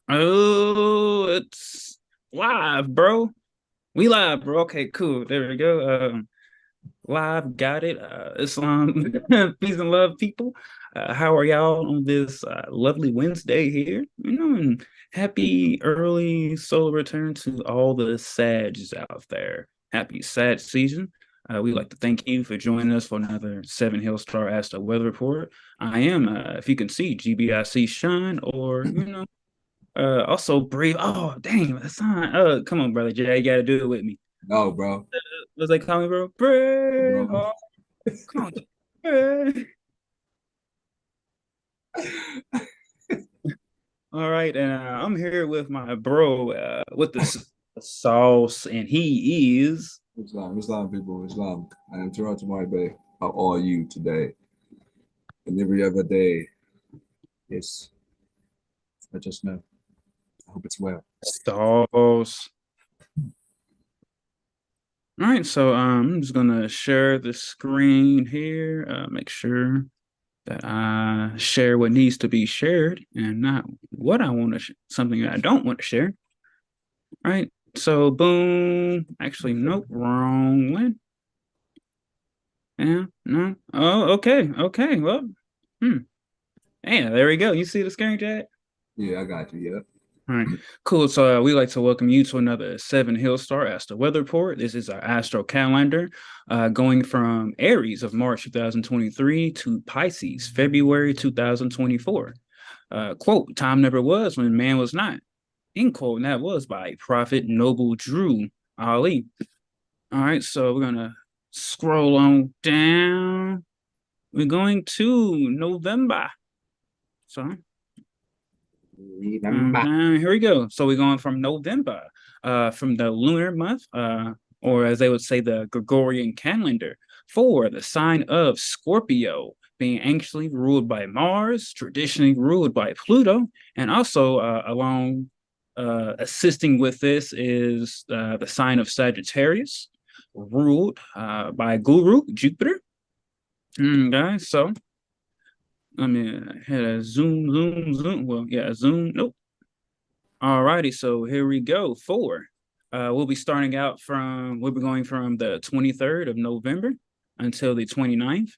Oh, it's live, bro. We live, bro. Okay, cool. There we go. Live, got it. Islam, peace and love, people. How are y'all on this lovely Wednesday here? And happy early solar return to all the Sags out there. Happy Sag season. We'd like to thank you for joining us for another Seven Hill Star Astro Weather Report. I am, if you can see, GBIC Shine, or also brave. Oh, dang, Hasan. Come on, brother Jay, you gotta do it with me. No, bro. What's they call me, bro? Brave. Bro. Oh, come on, brave. All right, and I'm here with my bro, with the sauce, and he is. Islam people, Islam. I am Terrell to my bay. How are you today? And every other day. Yes, I just know. I hope it's well. Sauce. All right, so I'm just gonna share the screen here. Make sure that I share what needs to be shared and not what I want to, something that I don't want to share. All right, so boom. Actually, nope, wrong one. Yeah, no. Oh, okay, okay. Well, hmm. Yeah, there we go. You see the screen, Jack? Yeah, I got you. Yeah. All right, cool. So we'd like to welcome you to another Seven Hill Star Astro Weather Report. This is our Astro calendar, going from Aries of March 2023 to Pisces February 2024. Quote: "Time never was when man was not." End quote. And that was by Prophet Noble Drew Ali. All right, so we're gonna scroll on down. We're going to November. So Remember. here we go. So we're going from November, from the lunar month, or as they would say, the Gregorian calendar, for the sign of Scorpio, being anciently ruled by Mars, traditionally ruled by Pluto, and also along assisting with this is the sign of Sagittarius, ruled by Guru Jupiter. Guys, so I mean, I had a zoom. Well, yeah, zoom. Nope. Alrighty, so here we go. We'll be starting out from, we'll be going from the 23rd of November until the 29th.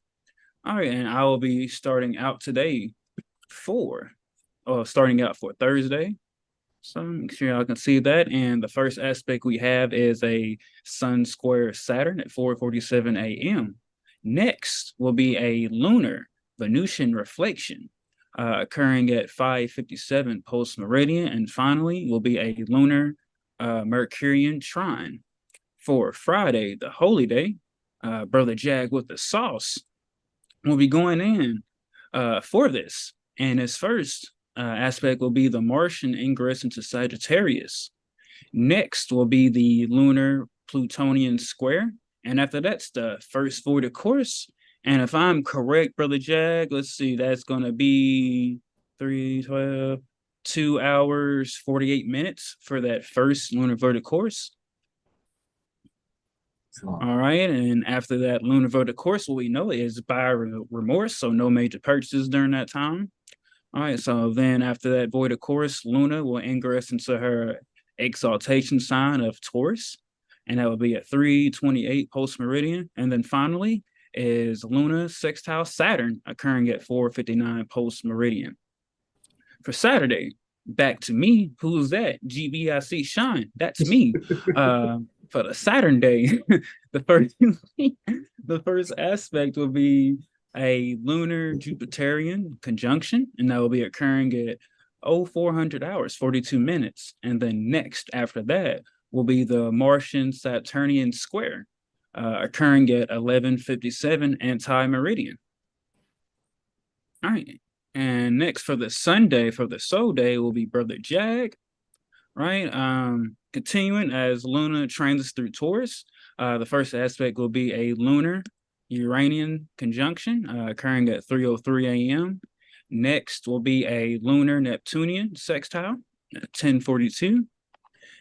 All right, and I will be starting out today for, starting out for Thursday. So make sure y'all can see that. And the first aspect we have is a Sun square Saturn at 4:47 a.m. Next will be a lunar Venusian reflection occurring at 5:57 post meridian. And finally will be a lunar Mercurian trine. For Friday, the holy day, Brother Jag with the sauce will be going in for this. And his first aspect will be the Martian ingress into Sagittarius. Next will be the lunar Plutonian square. And after that's the first void of course. And if I'm correct, Brother Jag, let's see, that's going to be 3:12, 2 hours, 48 minutes for that first lunar vertical course. Islam. All right. And after that lunar vertical course, what we know is by remorse. So no major purchases during that time. All right, so then after that void of course, Luna will ingress into her exaltation sign of Taurus, and that will be at 3:28 post meridian. And then finally is Luna sextile Saturn occurring at 4:59 post meridian. For Saturday, back to me. Who's that? GBIC Shine. That's me. For the Saturn day, the first the first aspect will be a lunar Jupiterian conjunction, and that will be occurring at 0400 hours, 42 minutes. And then next after that will be the Martian Saturnian square, occurring at 11:57 anti-meridian. All right. And next for the Sunday, for the Soul Day, will be Brother Jag, right? Continuing as Luna transits through Taurus, the first aspect will be a lunar Uranian conjunction occurring at 3:03 a.m. Next will be a lunar Neptunian sextile at 10:42.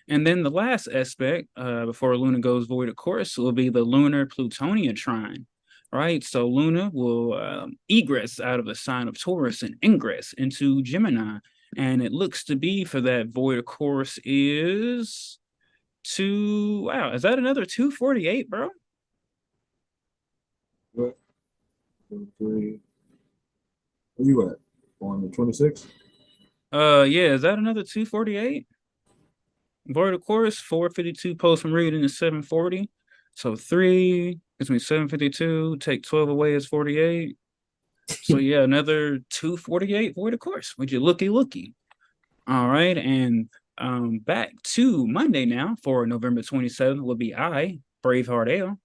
And then the last aspect before Luna goes void of course will be the lunar Plutonian trine, right? So Luna will egress out of the sign of Taurus and ingress into Gemini. And it looks to be for that void of course is wow, is that another 248, bro? What? 23. Where you at? On the 26th? Yeah, is that another 248? Void of course, 452 post from reading is 740. So 3 gives me 752. Take 12 away is 48. So yeah, another 248 void of course. Would you looky? All right, and back to Monday now for November 27th will be Braveheart Ale.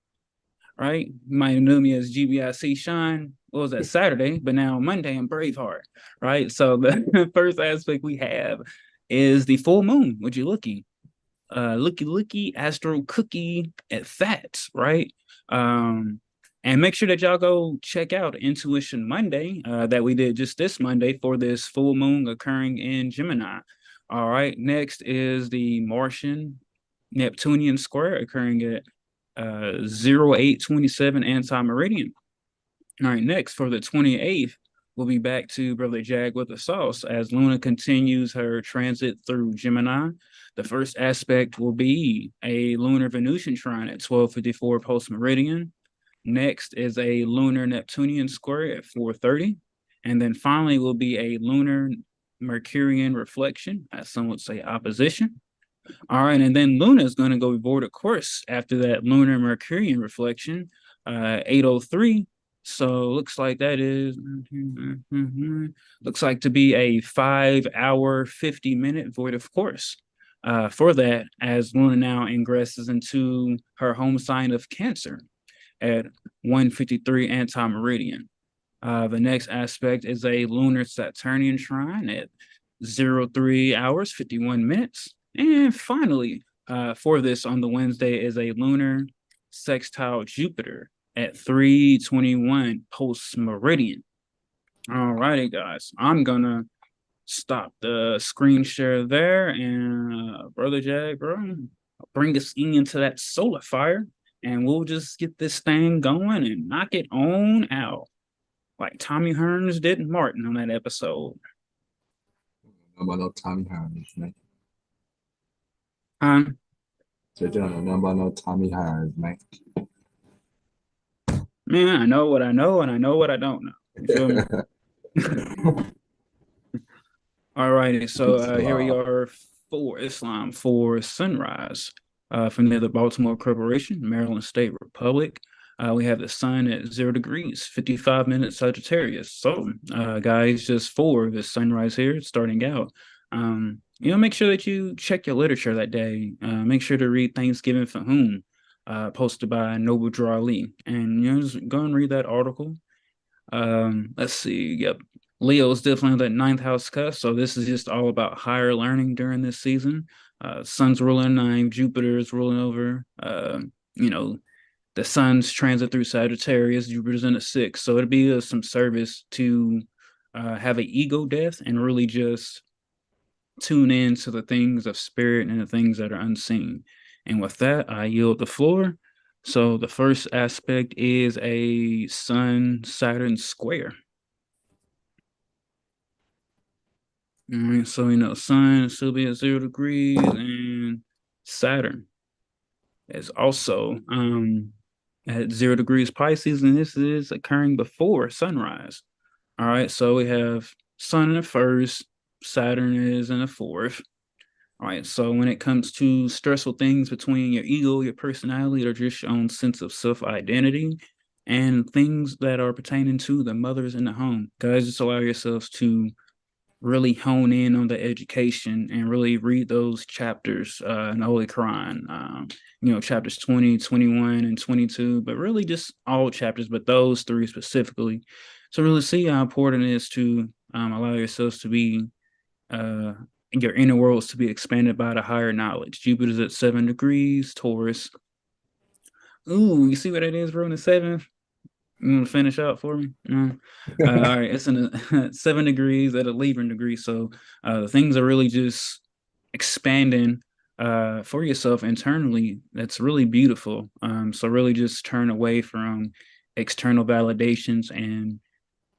Right, you might know me as GBIC Shine. What was that, Saturday? But now Monday I'm Braveheart. Right, so the first aspect we have is the full moon. Would you looky astro cookie at that, right? And make sure that y'all go check out Intuition Monday that we did just this Monday for this full moon occurring in Gemini. All right, next is the Martian Neptunian square occurring at 0827 anti-meridian. All right, next for the 28th, we'll be back to Brother Jag with the sauce as Luna continues her transit through Gemini. The first aspect will be a lunar Venusian trine at 1254 post meridian. Next is a lunar Neptunian square at 430. And then finally will be a lunar Mercurian reflection, as some would say opposition. All right, and then Luna is going to go void of course after that lunar Mercurian reflection, 803. So looks like that is looks like to be a 5 hour 50-minute void of course. For that, as Luna now ingresses into her home sign of Cancer at 153 anti-meridian. The next aspect is a lunar Saturnian trine at 03 hours 51 minutes. And finally, for this on the Wednesday is a lunar sextile Jupiter at 321 post meridian. All righty, guys. I'm gonna stop the screen share there, and Brother Jag, bro, bring us into that solar fire, and we'll just get this thing going and knock it on out, like Tommy Hearns did Martin on that episode. How about no Tommy Hines, man? Um, So, John, no about no Tommy Hines, man. Man, I know what I know, and I know what I don't know. You feel me? All righty, so here we are for Islam for sunrise from near the Baltimore Corporation, Maryland State Republic. We have the sun at 0 degrees, 55 minutes Sagittarius. So, guys, just for this sunrise here, starting out, make sure that you check your literature that day. Make sure to read Thanksgiving for Whom, posted by Noble Draw Lee, and just go and read that article. Let's see. Yep, Leo's definitely that ninth house cusp. So this is just all about higher learning during this season. Sun's ruling 9, Jupiter is ruling over. The sun's transit through Sagittarius, Jupiter's in a 6. So it'd be some service to have an ego death and really just tune in to the things of spirit and the things that are unseen. And with that, I yield the floor. So the first aspect is a Sun-Saturn square. All right, so Sun still be at 0 degrees, and Saturn is also at 0 degrees Pisces, and this is occurring before sunrise. All right, so we have Sun in the first, Saturn is in the fourth. All right, so when it comes to stressful things between your ego, your personality, or just your own sense of self-identity, and things that are pertaining to the mothers in the home, guys, just allow yourselves to really hone in on the education and really read those chapters in the Holy Quran, chapters 20, 21, and 22, but really just all chapters, but those 3 specifically. So really see how important it is to allow yourselves to be your inner worlds to be expanded by the higher knowledge. Jupiter's at 7 degrees, Taurus. Ooh, you see what it is, bro, in the 7th? You want to finish out for me? No. All right, it's in a 7 degrees at a Libra degree. So the things are really just expanding for yourself internally. That's really beautiful. So really just turn away from external validations and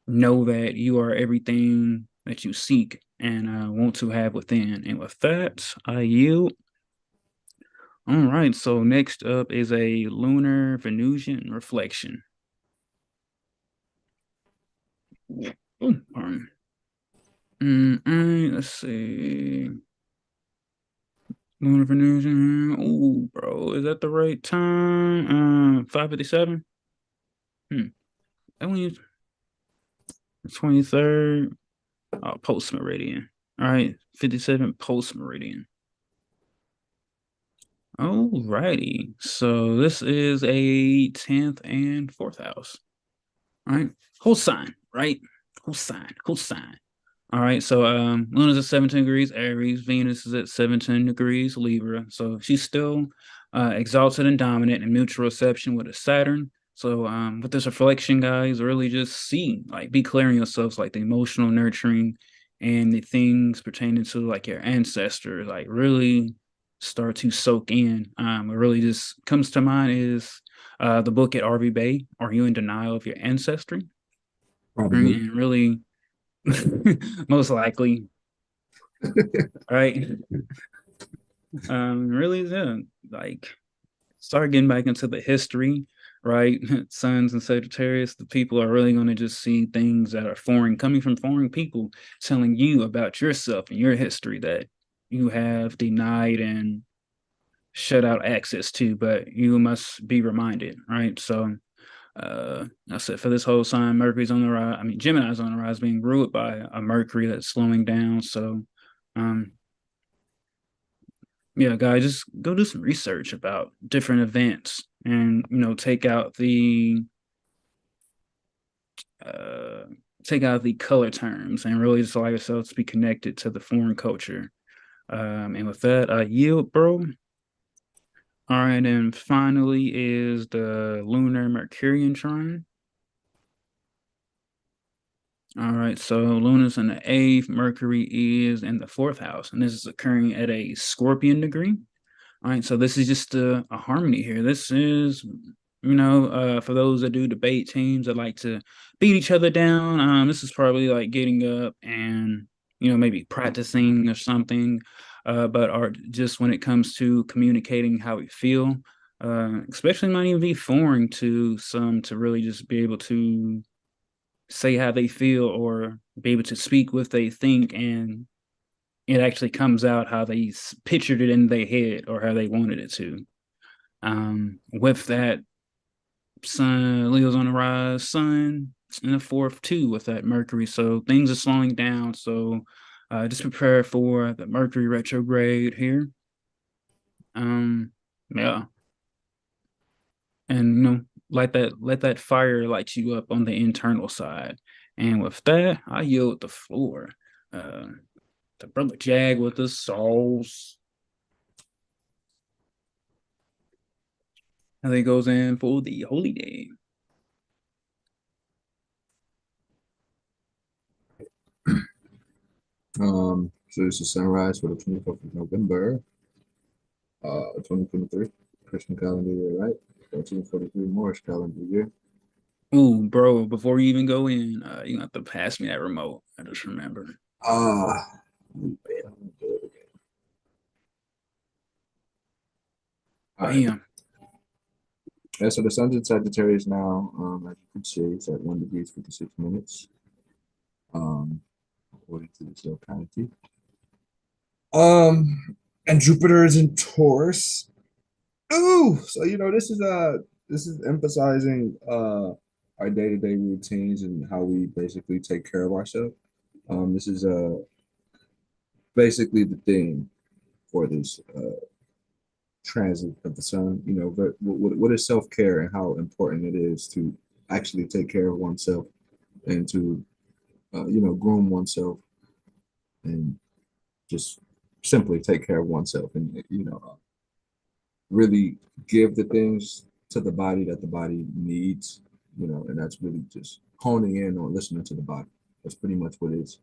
know that you are everything that you seek and want to have within. And with that, I yield. All right, so next up is a lunar Venusian reflection. Pardon. Let's see. Lunar Venusian. Oh, bro, is that the right time? 5:57. That one 23rd. Post meridian. All right, 57 post meridian. All righty. So this is a 10th and 4th house. All right. Whole sign, right? Whole sign, whole sign. All right. So Luna's at 17 degrees Aries. Venus is at 17 degrees Libra. So she's still exalted and dominant in mutual reception with a Saturn. So with this reflection, guys, really just see, like, be clear on yourselves, like the emotional nurturing and the things pertaining to like your ancestors, like really start to soak in. What really just comes to mind is the book at RV Bay, Are You in Denial of Your Ancestry? Probably. And really, most likely, right? Really, yeah, like start getting back into the history, right? Suns and Sagittarius, the people are really going to just see things that are foreign, coming from foreign people, telling you about yourself and your history that you have denied and shut out access to, but you must be reminded, right? So I said for this whole sign, Mercury's on the rise. I mean, Gemini's on the rise, being ruled by a Mercury that's slowing down. So, um, yeah, guys, just go do some research about different events, and take out uh, the color terms, and really just allow yourself to be connected to the foreign culture. And with that, I yield, bro. All right, and finally is the lunar Mercurian trine. All right, so Luna's in the eighth, Mercury is in the fourth house, and this is occurring at a Scorpion degree. All right, so this is just a harmony here. This is, for those that do debate teams that like to beat each other down, this is probably like getting up and, maybe practicing or something. But art, just when it comes to communicating how we feel, especially might even be foreign to some to really just be able to say how they feel or be able to speak what they think, and it actually comes out how they pictured it in their head or how they wanted it to. With that, Sun, Leo's on the rise, Sun in the fourth too with that Mercury. So things are slowing down. So just prepare for the Mercury retrograde here. Yeah. And let that fire light you up on the internal side. And with that, I yield the floor. Uh the brother Jag with the sauce. And then he goes in for the holy day. So this is sunrise for the 24th of November, 2023, Christian calendar year, right? 1343 Moorish calendar year. Ooh, bro, before you even go in, you have to pass me that remote. I just remember. Ah, all right. Bam. Yeah, so the sun's in Sagittarius now. As you can see, it's at 1 degree 56 minutes. According to this locality. And Jupiter is in Taurus. Ooh, so this is emphasizing our day-to-day routines and how we basically take care of ourselves. This is basically the theme for this transit of the sun. But what is self-care and how important it is to actually take care of oneself and to groom oneself and just simply take care of oneself and really give the things to the body that the body needs, and that's really just honing in on listening to the body. That's pretty much what is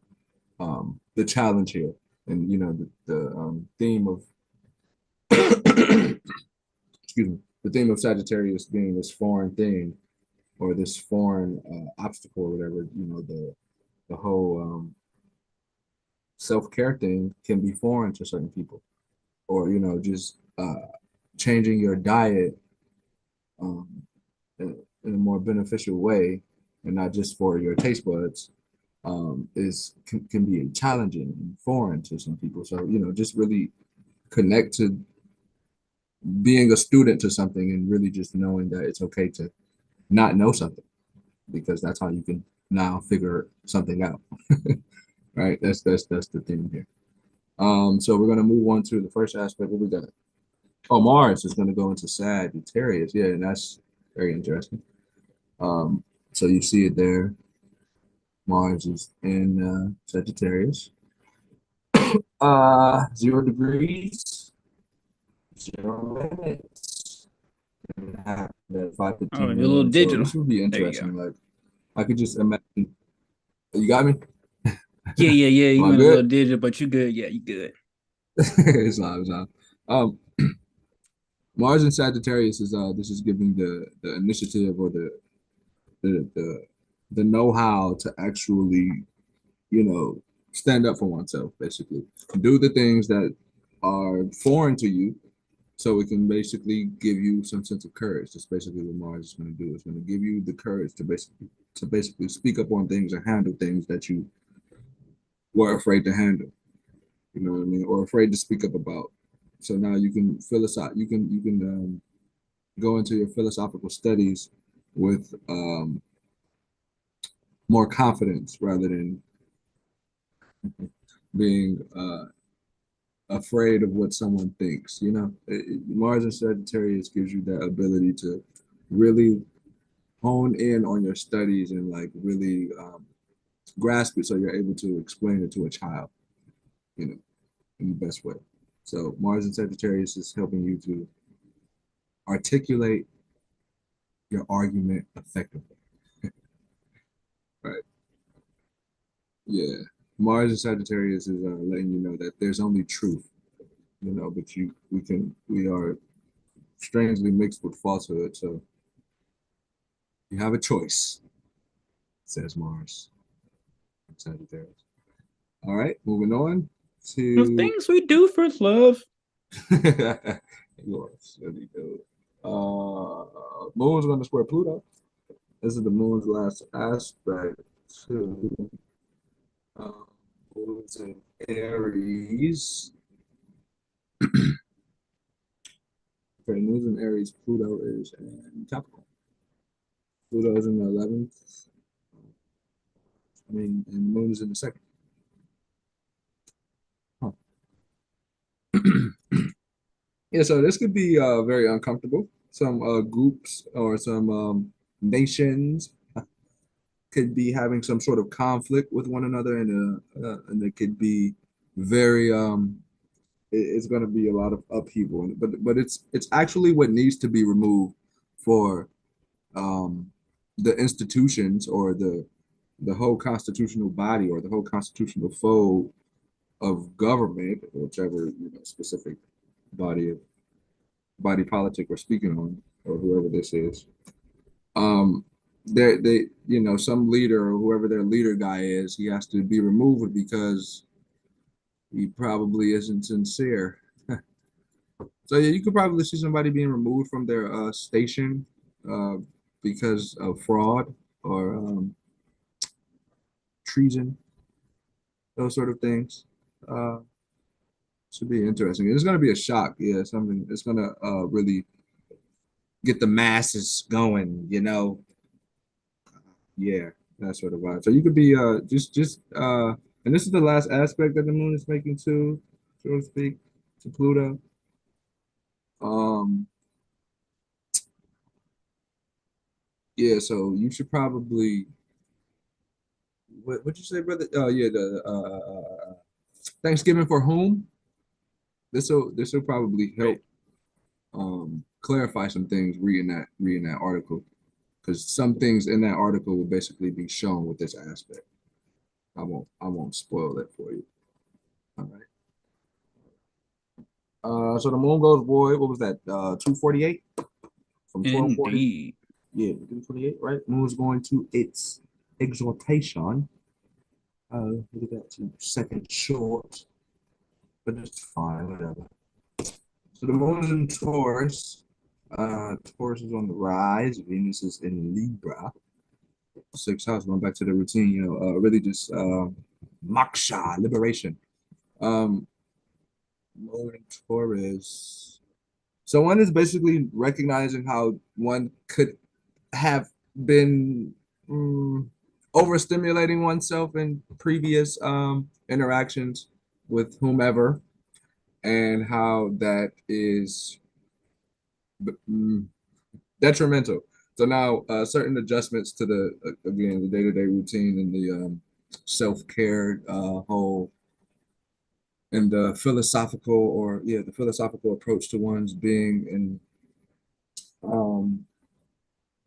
the challenge here. And the theme of excuse me, the theme of Sagittarius being this foreign thing or this foreign obstacle or whatever, the whole self-care thing can be foreign to certain people, or just changing your diet um, in a more beneficial way, and not just for your taste buds, can be challenging and foreign to some people. So just really connect to being a student to something, and really just knowing that it's okay to not know something, because that's how you can now figure something out. Right? That's the thing here. So we're gonna move on to the first aspect. What we got? Oh, Mars is gonna go into Sagittarius. Yeah, and that's very interesting. Um, so you see it there. Mars is in Sagittarius. 0 degrees, 0 minutes, and at Oh, 5:15 you're a little a.m. So digital. this would be There you go. interesting. Like I could just imagine. You got me? Yeah, yeah, yeah. Am You I went a little good? digital, but you good. Yeah, you good. It's not. It's not. Um, Mars in Sagittarius is this is giving the initiative, or the the the know-how to actually you know stand up for oneself, basically do the things that are foreign to you, so it can basically give you some sense of courage. That's basically what Mars is going to do. It's going to give you the courage to basically speak up on things and handle things that you were afraid to handle. You know what I mean? Or afraid to speak up about. So now you can philosophize. You can go into your philosophical studies with more confidence, rather than being afraid of what someone thinks. Mars in Sagittarius gives you that ability to really hone in on your studies, and like really grasp it, so you're able to explain it to a child, you know, in the best way. So Mars in Sagittarius is helping you to articulate your argument effectively. Right. Yeah. Mars in Sagittarius is letting you know that there's only truth, but we are strangely mixed with falsehood. So you have a choice, says Mars in Sagittarius. All right, moving on The to things we do for love. you are silly dude. Moon's going to square Pluto. This is the moon's last aspect to moon's in Aries. Okay, moon's in Aries. Pluto is in Capricorn. Pluto is in the 11th. And moon is in the second. Huh. Yeah, so this could be very uncomfortable. Some groups or some nations could be having some sort of conflict with one another, and it could be very it's going to be a lot of upheaval, but it's actually what needs to be removed for the institutions, or the whole constitutional body, or the whole constitutional fold of government, whichever specific body of body politic we're speaking on, or whoever this is. Um, they some leader, or whoever their leader guy is, he has to be removed because he probably isn't sincere. So yeah, you could probably see somebody being removed from their station uh, because of fraud, or treason, those sort of things. Uh, should be interesting. It's going to be a shock. Yeah, something. It's going to really get the masses going. Yeah, that sort of vibe. So you could be and this is the last aspect that the moon is making to, so to speak, to Pluto. Um, yeah, so you should probably what'd you say, brother? Oh yeah, the Thanksgiving for whom? This will probably Right. help clarify some things reading that article, because some things in that article will basically be shown with this aspect. I won't spoil it for you. All right. So the moon goes void. What was that? 2:48 from 12:40. Indeed. Yeah, 2:48. Right. Moon's going to its exaltation Look at that, 2 seconds short, but it's fine, whatever. So the moon is in Taurus. Taurus is on the rise. Venus is in Libra. 6th house, going back to the routine, really just moksha, liberation. Um, Moon in Taurus. So one is basically recognizing how one could have been overstimulating oneself in previous interactions with whomever, and how that is mm, detrimental. So now certain adjustments to the again the day-to-day routine and the self-care whole and the philosophical the philosophical approach to one's being and um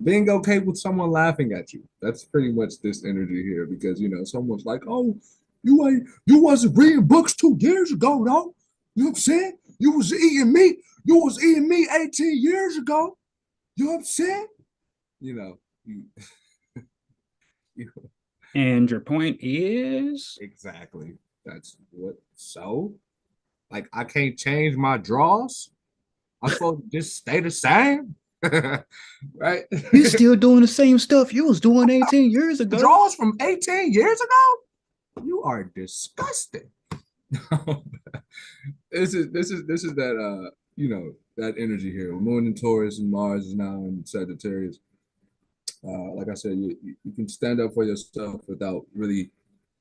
being okay with someone laughing at you. That's pretty much this energy here because someone's like, oh, you wasn't reading books 2 years ago, though. You know what I'm saying? You was eating meat 18 years ago. You know what I'm saying? You know, you, you And your point is? exactly. That's what so like I can't change my draws. I'm supposed to just stay the same. Right? You still doing the same stuff you was doing 18 years ago. Draws from 18 years ago? You are disgusting. This is that that energy here. Moon in Taurus and Mars is now in Sagittarius. Like I said, you can stand up for yourself without really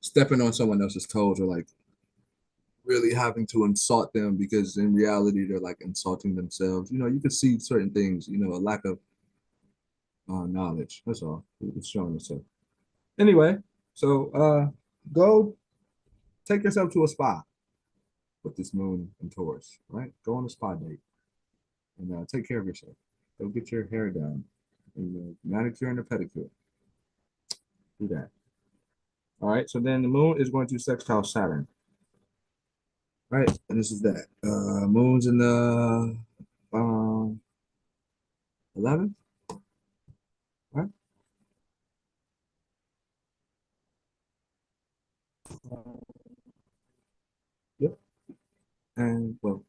stepping on someone else's toes or like really having to insult them because in reality they're like insulting themselves. You can see certain things. A lack of knowledge. That's all. It's showing itself. Anyway, so go take yourself to a spa with this moon in Taurus, right? Go on a spa date and take care of yourself. Go get your hair done and manicure and a pedicure. Do that. All right. So then the moon is going to sextile Saturn, right? And this is that. Moon's in the 11th, right? Yep. And well,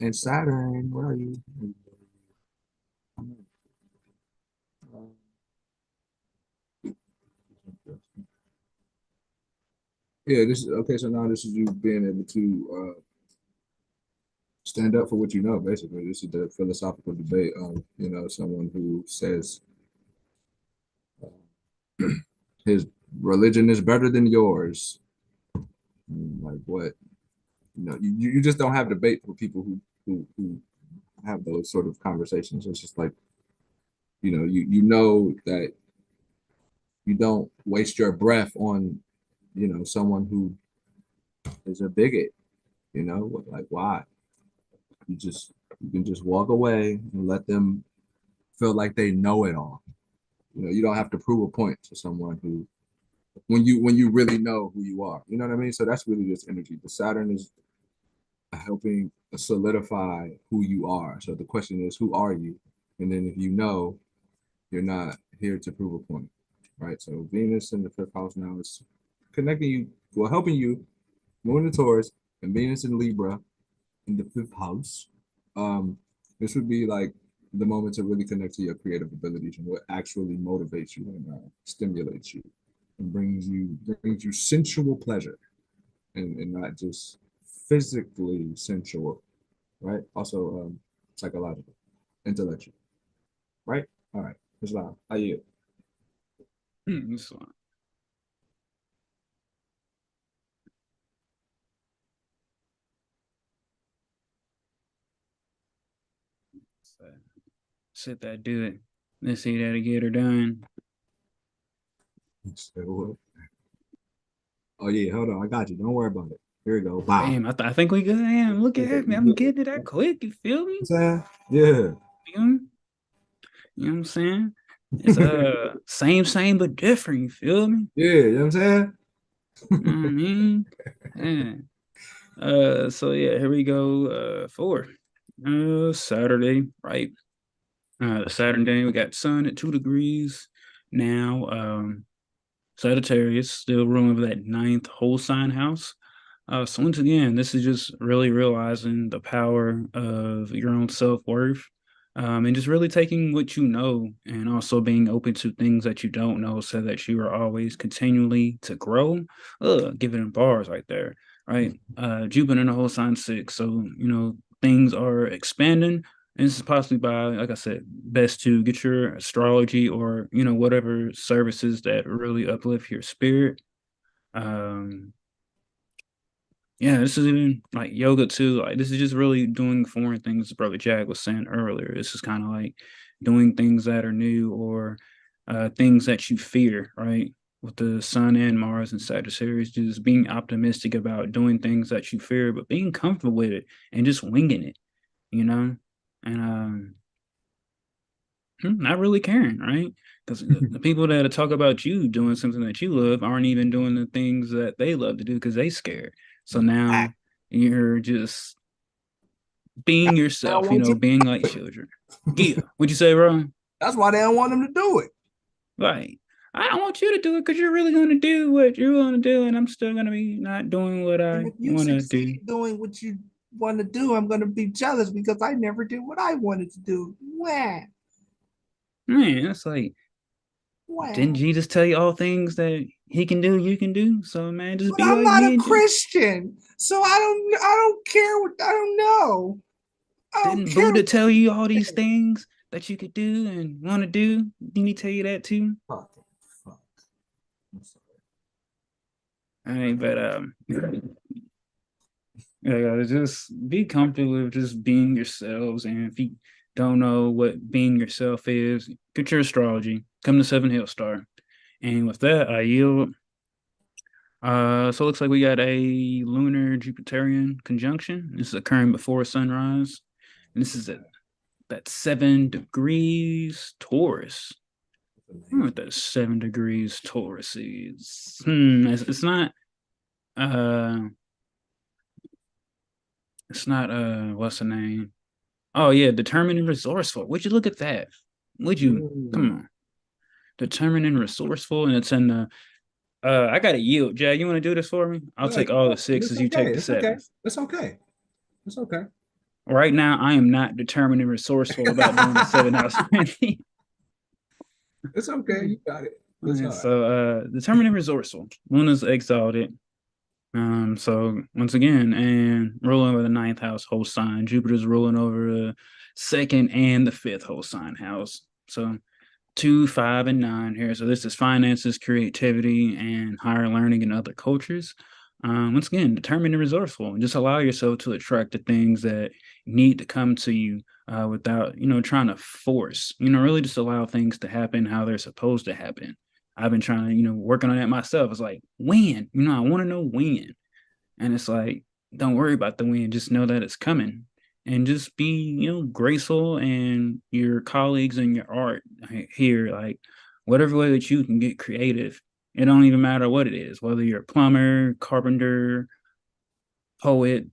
and Saturn, where are you? Yeah, this is okay. So now this is you being able to stand up for what you know. Basically, this is the philosophical debate of someone who says his religion is better than yours. Like what? You just don't have debate with people who have those sort of conversations. It's just like you know that you don't waste your breath on someone who is a bigot. Like why? You can just walk away and let them feel like they know it all. You don't have to prove a point to someone who when you really know who you are. You know what I mean? So that's really just energy. The Saturn is helping solidify who you are. So the question is, who are you? And then if you know, you're not here to prove a point, right? So Venus in the 5th house now is connecting you, well, helping you, Moon in Taurus and Venus in Libra in the 5th house. This would be like the moment to really connect to your creative abilities and what actually motivates you and stimulates you and brings you sensual pleasure and not just physically sensual, right? Also psychological, intellectual, right? All right, it's loud. How you? This one. Sit that do it. Let's see that get her done. Oh yeah, hold on, I got you. Don't worry about it. Here we go. Wow. Damn, I think we good. Damn, look at me. I'm getting it that quick. You feel me? Yeah. You know what I'm saying? It's same but different. You feel me? Yeah, you know what I'm saying? You know what I mean? Yeah. So yeah, here we go. For Saturday, right? Saturday we got sun at 2 degrees now. Sagittarius, still ruling over that ninth whole sign house. So once again, this is just really realizing the power of your own self-worth, and just really taking what you know and also being open to things that you don't know so that you are always continually to grow. Giving them bars right there, right? Jupiter in the whole sign six. So, things are expanding. And this is possibly by, like I said, best to get your astrology or, whatever services that really uplift your spirit. Um, yeah, this is even like yoga too. Like this is just really doing foreign things. Brother Jag was saying earlier. This is kind of like doing things that are new or things that you fear, right? With the Sun and Mars and Sagittarius, just being optimistic about doing things that you fear, but being comfortable with it and just winging it, you know? And not really caring, right? Because the people that talk about you doing something that you love aren't even doing the things that they love to do because they scared. So now you're just being I don't yourself, want you. being like children. Yeah. What'd you say, bro? That's why they don't want them to do it. Right. I don't want you to do it because you're really going to do what you're going to do, and I'm still going to be not doing what And I if you want to do. succeed doing what you want to do, I'm going to be jealous because I never did what I wanted to do. Wah, Man, it's like, didn't wah. Jesus tell you all things that he can do, you can do? So, man, just But be I'm like not me a and just. Christian, so I don't care what I don't know. I don't Didn't care. Buddha tell you all these things that you could do and want to do? Didn't he tell you that too? Fucking fuck. I'm sorry. I mean, but yeah, just be comfortable with just being yourselves. And if you don't know what being yourself is, get your astrology. Come to Seven Hill Star. And with that, I yield. So it looks like we got a lunar Jupiterian conjunction. This is occurring before sunrise. And this is at that 7 degrees Taurus. I wonder what that 7 degrees Taurus is. It's not uh what's the name? Oh yeah, determined and resourceful. Would you look at that? Would you come Ooh. on? Determined and resourceful, and it's in the I gotta yield. Jay, you want to do this for me? I'll No, take you all the don't. And it's sixes, you okay. take the It's okay. sevens. It's okay. It's okay. Right now, I am not determined and resourceful about doing the seven house. It's okay. You got it. It's all right. So determined and resourceful. Luna's exalted. So once again, and ruling over the ninth house whole sign. Jupiter's ruling over the second and the fifth whole sign house. So 2, 5, and 9 here. So this is finances, creativity, and higher learning in other cultures. Once again, determined and resourceful. Just allow yourself to attract the things that need to come to you without, trying to force. Really just allow things to happen how they're supposed to happen. I've been trying to, working on that myself. It's like, when? I want to know when. And it's like, don't worry about the when. Just know that it's coming and just be graceful and your colleagues and your art here, like whatever way that you can get creative. It don't even matter what it is, whether you're a plumber, carpenter, poet,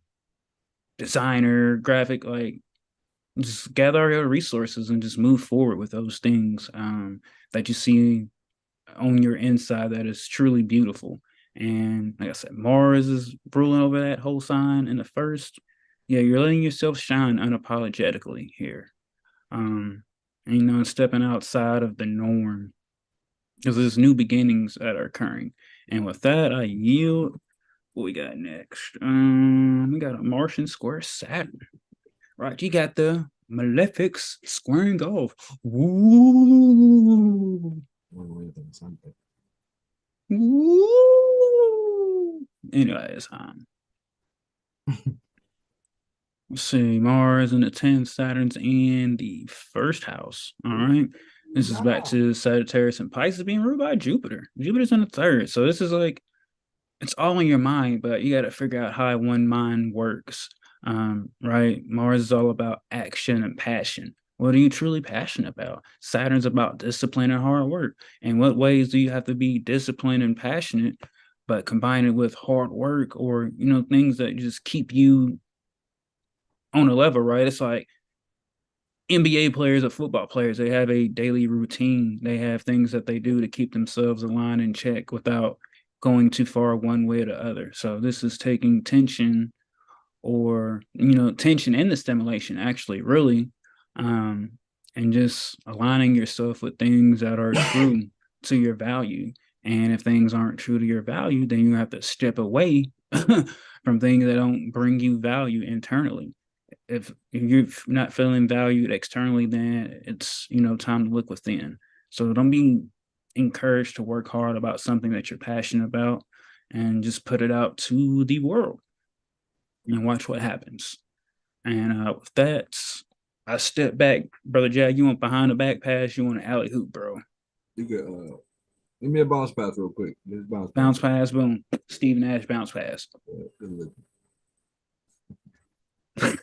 designer, graphic, like just gather your resources and just move forward with those things that you see on your inside that is truly beautiful. And like I said, Mars is ruling over that whole sign in the first. Yeah, you're letting yourself shine unapologetically here. And, stepping outside of the norm because there's new beginnings that are occurring. And with that, I yield. What we got next? We got a Martian square Saturn. Right, you got the malefics squaring off. Ooh. Ooh. Anyways, let's see, Mars in the 10th, Saturn's in the first house. All right. This is back to Sagittarius and Pisces being ruled by Jupiter. Jupiter's in the third. So this is like it's all in your mind, but you got to figure out how one mind works. Right? Mars is all about action and passion. What are you truly passionate about? Saturn's about discipline and hard work. And what ways do you have to be disciplined and passionate, but combine it with hard work or, things that just keep you on a level, right? It's like NBA players or football players, they have a daily routine. They have things that they do to keep themselves aligned and check without going too far one way or the other. So this is taking tension or tension and the stimulation actually really and just aligning yourself with things that are true to your value. And if things aren't true to your value, then you have to step away from things that don't bring you value internally. If you're not feeling valued externally, then it's time to look within. So don't be encouraged to work hard about something that you're passionate about and just put it out to the world and watch what happens. And with that, I step back, brother Jag. You want behind the back pass? You want an alley hoop, bro? You could give me a bounce pass real quick. Just Bounce pass, boom. Steve Nash bounce pass. All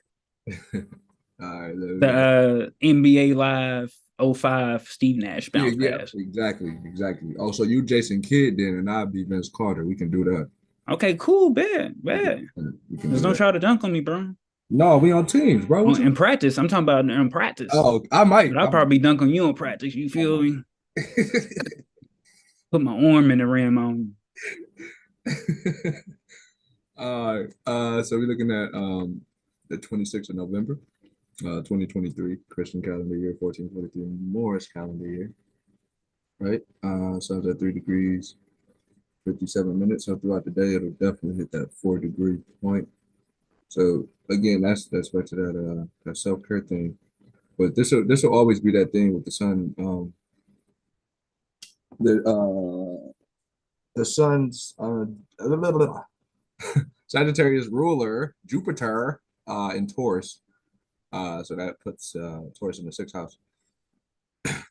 right, The NBA Live 05 Steve Nash yeah, bounce yeah, pass. exactly. Oh, so you Jason Kidd then, and I'll be Vince Carter. We can do that. Okay, cool, bad. There's no try to dunk on me, bro. No, we on teams, bro. Well, in practice, I'm talking about in practice. Oh, I might. But I'll probably dunk on you in practice. You feel me? Might. Put my arm in the rim on you. All right. So we're looking at the 26th of November, 2023, Christian calendar year, 1443, Morris calendar year. Right. Sun's at 3 degrees, 57 minutes. So throughout the day, it'll definitely hit that 4-degree point. So again, that's back to that self-care thing. But this will always be that thing with the sun. The sun's Sagittarius ruler Jupiter in Taurus. So that puts Taurus in the sixth house.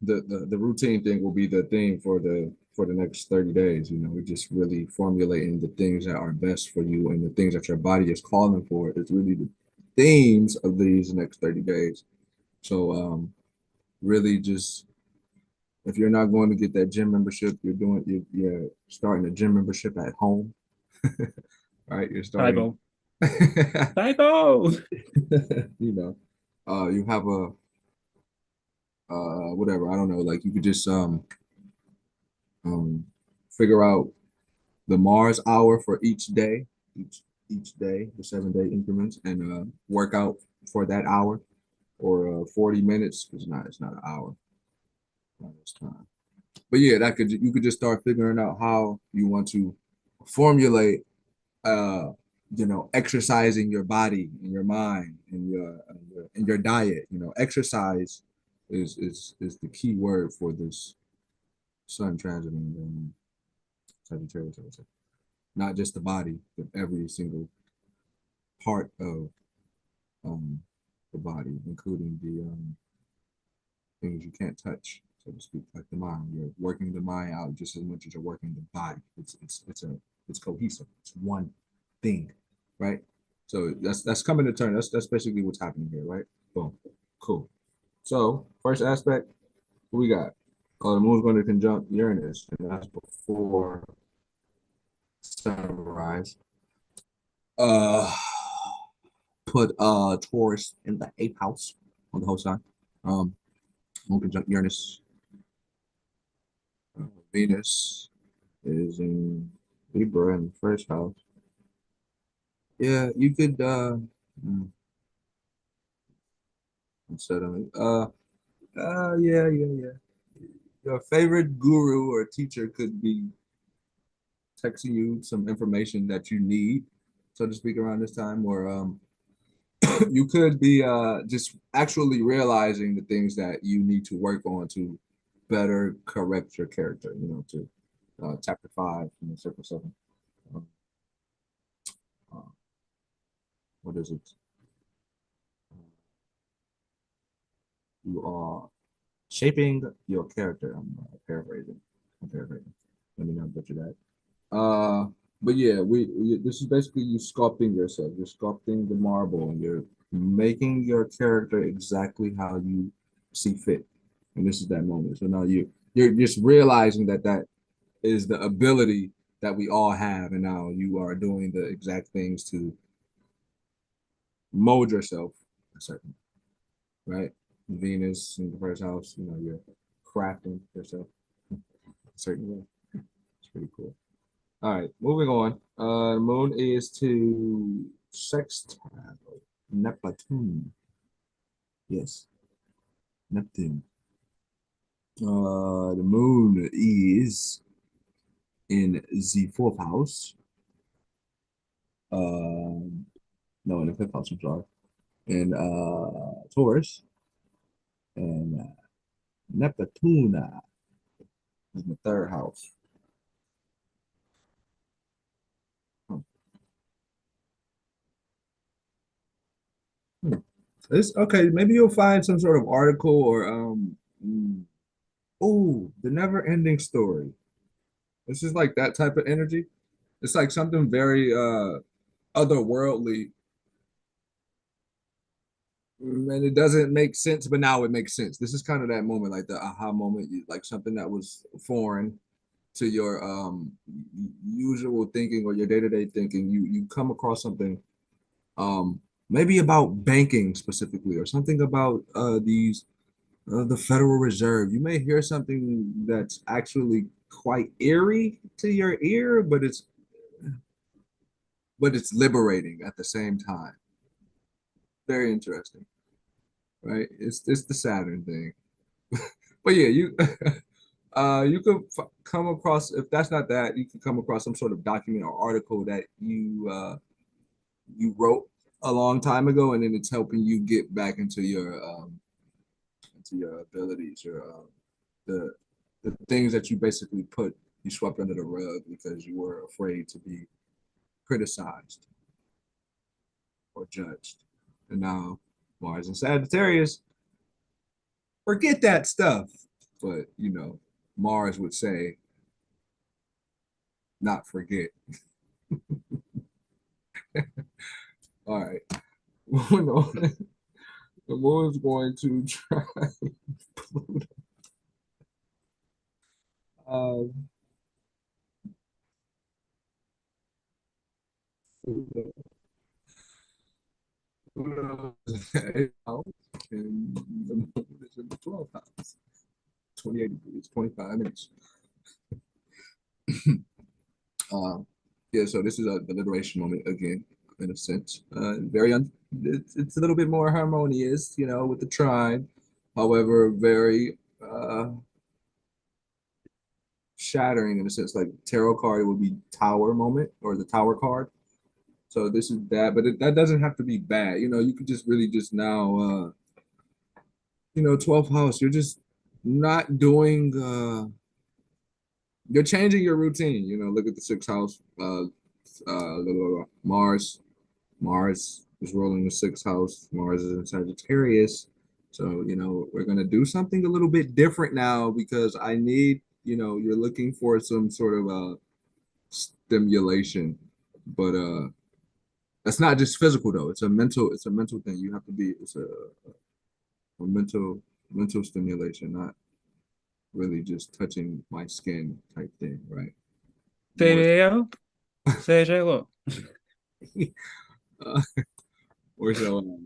The routine thing will be the theme for the next 30 days. We're just really formulating the things that are best for you and the things that your body is calling for. It's really the themes of these next 30 days. So really just if you're not going to get that gym membership, you're starting a gym membership at home. Right? You're starting typo. You have a whatever, I don't know, like you could just figure out the Mars hour for each day, each day, the 7-day increments, and work out for that hour or 40 minutes. It's not an hour. Time. But yeah, you could just start figuring out how you want to formulate exercising your body and your mind and your diet. Exercise is the key word for this sun transit in Sagittarius. Not just the body, but every single part of the body, including the things you can't touch, so to speak, like the mind. You're working the mind out just as much as you're working the body. It's cohesive. It's one thing, right? So that's coming to turn. That's basically what's happening here, right? Boom, cool. So first aspect, what we got? The moon's going to conjunct Uranus, and that's before sunrise. Put Taurus in the 8th house on the whole sign. Moon conjunct Uranus. Venus is in Libra in the first house. Yeah, you could suddenly yeah. Your favorite guru or teacher could be texting you some information that you need, so to speak, around this time, or you could be just actually realizing the things that you need to work on to better correct your character, to chapter 5 circle 7. What is it? You are shaping your character. I'm paraphrasing. Let me not butcher that. But yeah, this is basically you sculpting yourself. You're sculpting the marble, and you're making your character exactly how you see fit. And this is that moment. So now you're just realizing that is the ability that we all have, and now you are doing the exact things to mold yourself a certain, right? Venus in the first house, you know, you're crafting yourself a certain way. It's pretty cool. All right, moving on. Moon is to sextile Neptune. Yes, Neptune. The moon is in the fourth house. No, in the fifth house, I'm sorry. In Taurus. And Neptune is in the third house. Hmm. It's okay. Maybe you'll find some sort of article or oh, the never ending story. This is like that type of energy. It's like something very otherworldly, and it doesn't make sense, but now it makes sense. This is kind of that moment, like the aha moment, like something that was foreign to your usual thinking or your day-to-day thinking. You come across something maybe about banking specifically or something about these the Federal Reserve. You may hear something that's actually quite eerie to your ear, but it's liberating at the same time. Very interesting, right? It's the Saturn thing. But yeah, you you could come across, if that's not that, you could come across some sort of document or article that you wrote a long time ago, and then it's helping you get back into your abilities, your the the things that you basically put you swept under the rug because you were afraid to be criticized or judged. And now Mars and Sagittarius, forget that stuff. But you know, Mars would say, not forget. All right. The moon is going to try Pluto. Um, Pluto is in the 8th house, and the moon is in the 12th house. 28 degrees, 25 minutes. Um, yeah, so this is the liberation moment again, in a sense. It's a little bit more harmonious, you know, with the trine. However, very shattering in a sense. Like tarot card, it would be Tower moment or the Tower card. So this is that, but that doesn't have to be bad. You know, you could just really just now, 12th house. You're just not doing. You're changing your routine. You know, look at the sixth house. Mars. Mars is ruling the sixth house. Mars is in Sagittarius. So, you know, we're going to do something a little bit different now because I need, you're looking for some sort of stimulation. But that's not just physical though. It's a mental thing. You have to be a mental stimulation, not really just touching my skin type thing, right? More Terrell, seja louco. uh, or so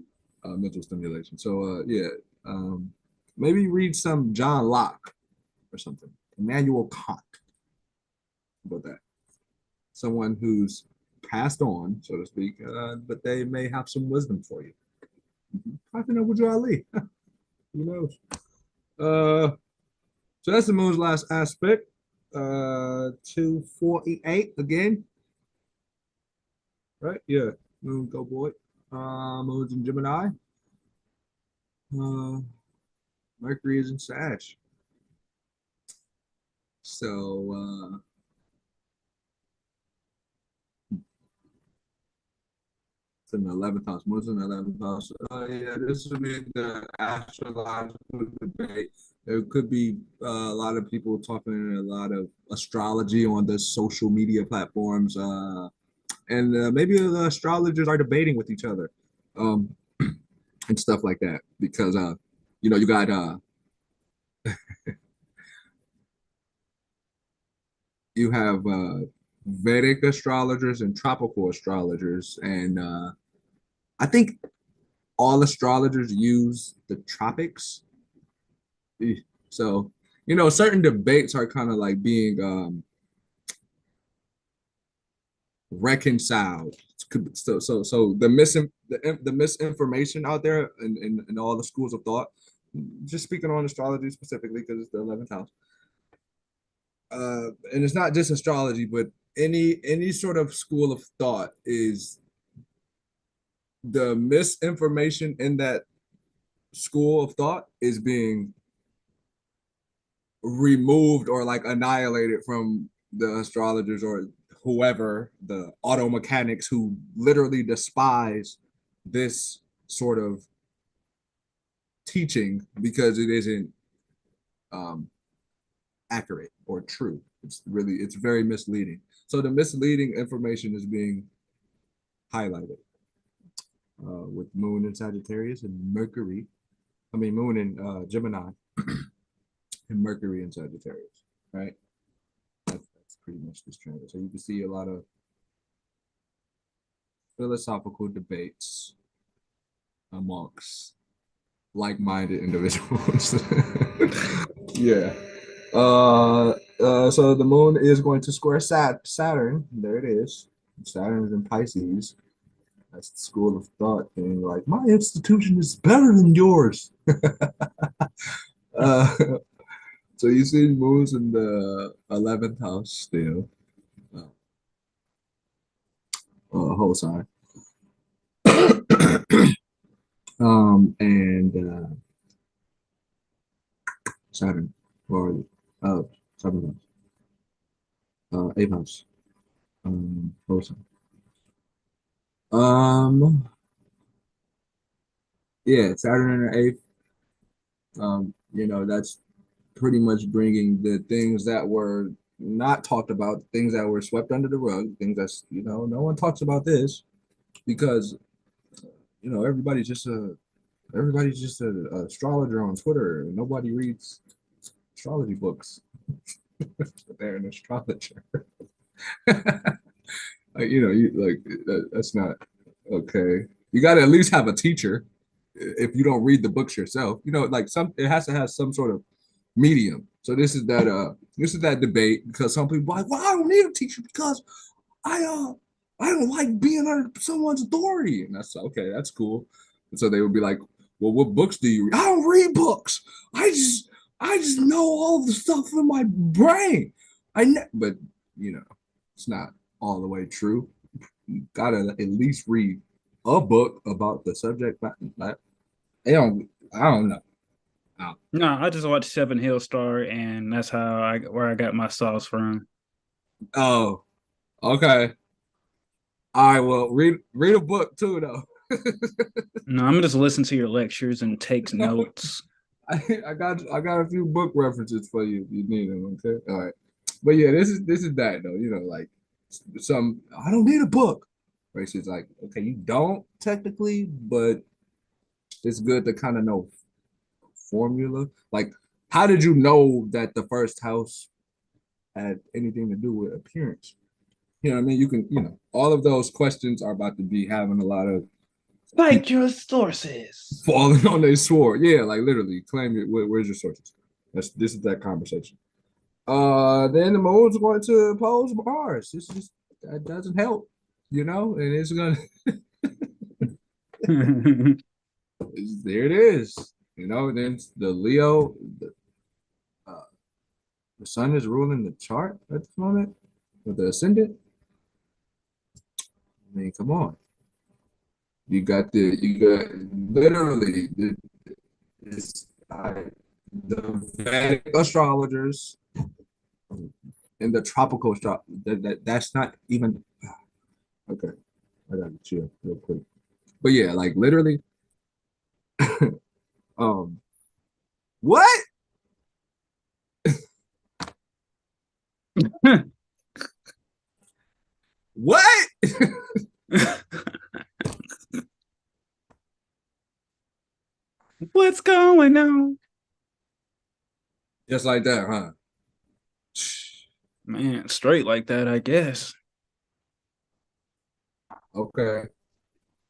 mental stimulation. So yeah, um, maybe read some John Locke or something. Immanuel Kant. How about that? Someone who's passed on, so to speak, but they may have some wisdom for you. I think Abu Ali. Who knows? So that's the moon's last aspect. 248 again, right? Yeah, moon go boy. Moon's in Gemini. Uh, Mercury is in Sag. So it's in the 11th house. Moon's in the 11th house. Yeah, this would be the astrological debate. There could be a lot of people talking a lot of astrology on the social media platforms, and maybe the astrologers are debating with each other, um, and stuff like that. Because you got you have Vedic astrologers and tropical astrologers, and I think all astrologers use the tropics. So, certain debates are kind of like being reconciled. So the misinformation out there in all the schools of thought, just speaking on astrology specifically because it's the 11th house. And it's not just astrology, but any sort of school of thought is the misinformation in that school of thought is being removed or like annihilated from the astrologers or whoever, the auto mechanics who literally despise this sort of teaching because it isn't um, accurate or true. It's very misleading. So the misleading information is being highlighted with Moon in Sagittarius and Moon in Gemini and Mercury in Sagittarius, right? That's pretty much this trend. So you can see a lot of philosophical debates amongst like-minded individuals. Yeah. So the moon is going to square Saturn. There it is. Saturn is in Pisces. That's the school of thought being like, my institution is better than yours. uh, so you see moons in the 11th house still. Whole sign. And Saturn or uh, 7th house, 8th house. Whole sign. Yeah, Saturn in the 8th. That's pretty much bringing the things that were not talked about, things that were swept under the rug, things that's, no one talks about this because, everybody's just a astrologer on Twitter. Nobody reads astrology books. But they're an astrologer. That's not okay. You got to at least have a teacher if you don't read the books yourself. It has to have some sort of medium. So this is that debate because some people are like, well, I don't need a teacher because I don't like being under someone's authority. And that's okay, that's cool. And so they would be like, well, what books do you read? I don't read books. I just know all the stuff in my brain. But it's not all the way true. You gotta at least read a book about the subject. I don't know. No, I just watched Seven Hill Star, and that's where I got my sauce from. Oh, okay. All right. Well, read a book too, though. No, I'm gonna just listen to your lectures and take notes. I got a few book references for you if you need them. Okay. All right. But yeah, this is that though. Like some I don't need a book. Right? It's like, okay, you don't technically, but it's good to kind of know formula. Like, how did you know that the first house had anything to do with appearance? You know what I mean? You can, all of those questions are about to be having a lot of Cite your sources. falling on their sword. Yeah, like literally claim it. Where's your sources? This is that conversation. Then the moon's going to oppose Mars. That doesn't help, and it's gonna there it is. Then the Leo, uh, the sun is ruling the chart at this moment with the ascendant. I mean, come on. You got literally the Vedic astrologers and the tropical that's not even okay. I gotta chill real quick. But yeah, like literally, um, what? What? What's going on? Just like that, huh? Man, straight like that, I guess. Okay.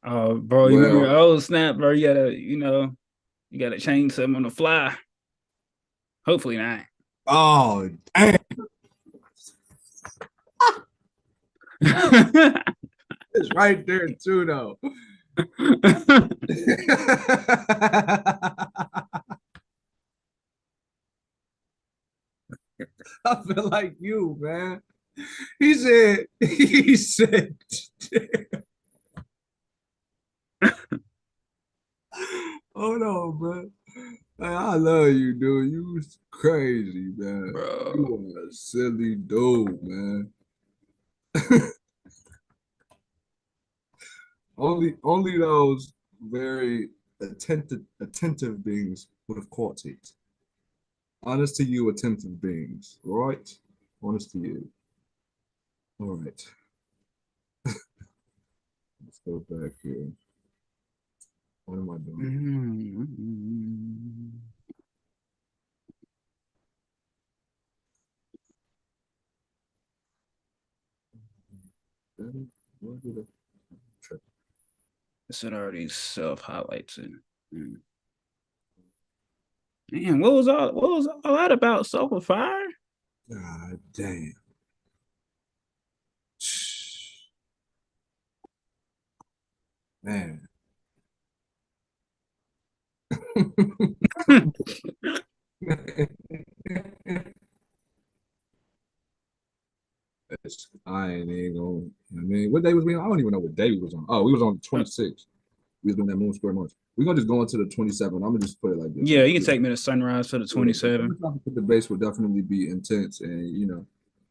Oh, bro, you remember? Well, Oh, snap, bro. You gotta change something on the fly. Hopefully not. oh, dang. It's right there too, though. I feel like you, man. He said, hold on, man. Hey, I love you, dude. You was crazy, man. Bro. You are a silly dude, man. Only those very attentive beings would have caught it. Honest to you, attentive beings, right? Honest to you. All right, let's go back here. What am I doing? Mm. What did This it already self highlights it. Mm. Man, what was all that about? Solar fire? God damn. Man. I ain't even gonna. I mean, what day was we on? I don't even know what day we was on. Oh, we was on the 26th. We was doing that Moon Square March. We're gonna just go into the 27th. I'm gonna just put it like this. Yeah, you can take me to sunrise for the Yeah, 27. the base will definitely be intense, and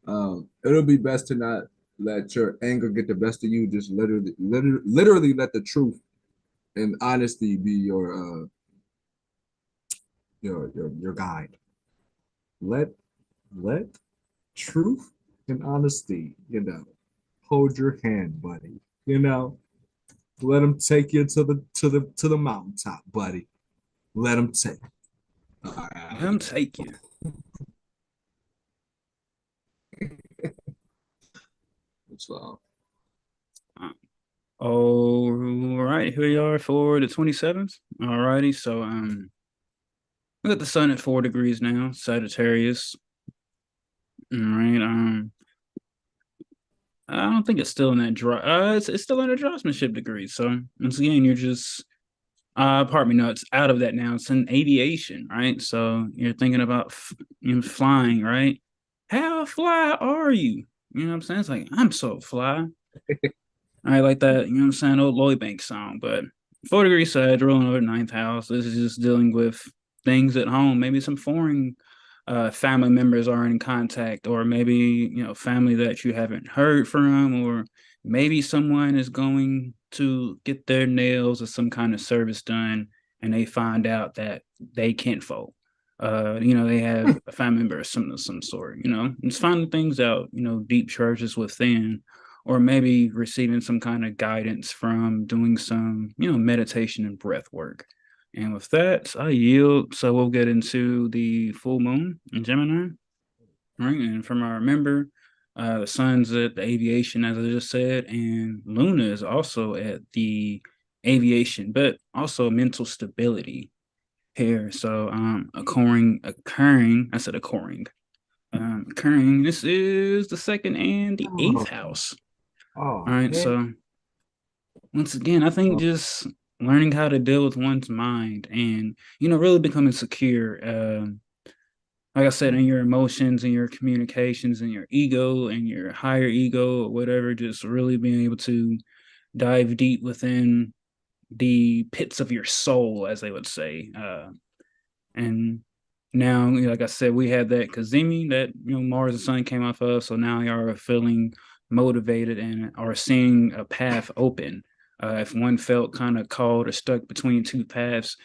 it'll be best to not let your anger get the best of you. Just literally let the truth and honesty be your guide. Let let truth and honesty, hold your hand, buddy. Let them take you to the mountaintop, buddy. Let them take. All Let right. him take you. So All right, here we are for the 27th. All righty, so we got the sun at 4 degrees now, Sagittarius. All right, I don't think it's still in that dry. It's still in the draftsmanship degree. So once again, you're just pardon me, no, it's out of that now. It's in aviation, right? So you're thinking about flying, right? How fly are you? You know what I'm saying? It's like I'm so fly. I like that, you know what I'm saying? Old Lloyd Banks song, but 4 degree side rolling over ninth house. This is just dealing with things at home. Maybe some foreign family members are in contact, or maybe family that you haven't heard from, or maybe someone is going to get their nails or some kind of service done, and they find out that they can't fold. They have a family member of some sort. Just finding things out. Deep charges within, or maybe receiving some kind of guidance from doing some meditation and breath work. And with that, I yield. So we'll get into the full moon in Gemini. Right. And from our member, the sun's at the aviation, as I just said, and Luna is also at the aviation, but also mental stability here. So I said occurring, this is the second and the eighth oh, house. All oh right. heck So once again, I think just learning how to deal with one's mind and, really becoming secure. Like I said, in your emotions and your communications and your ego and your higher ego or whatever, just really being able to dive deep within the pits of your soul, as they would say. And now, like I said, we had that Kazemi that Mars and Sun came off of. So now you are feeling motivated and are seeing a path open. If one felt kind of called or stuck between two paths,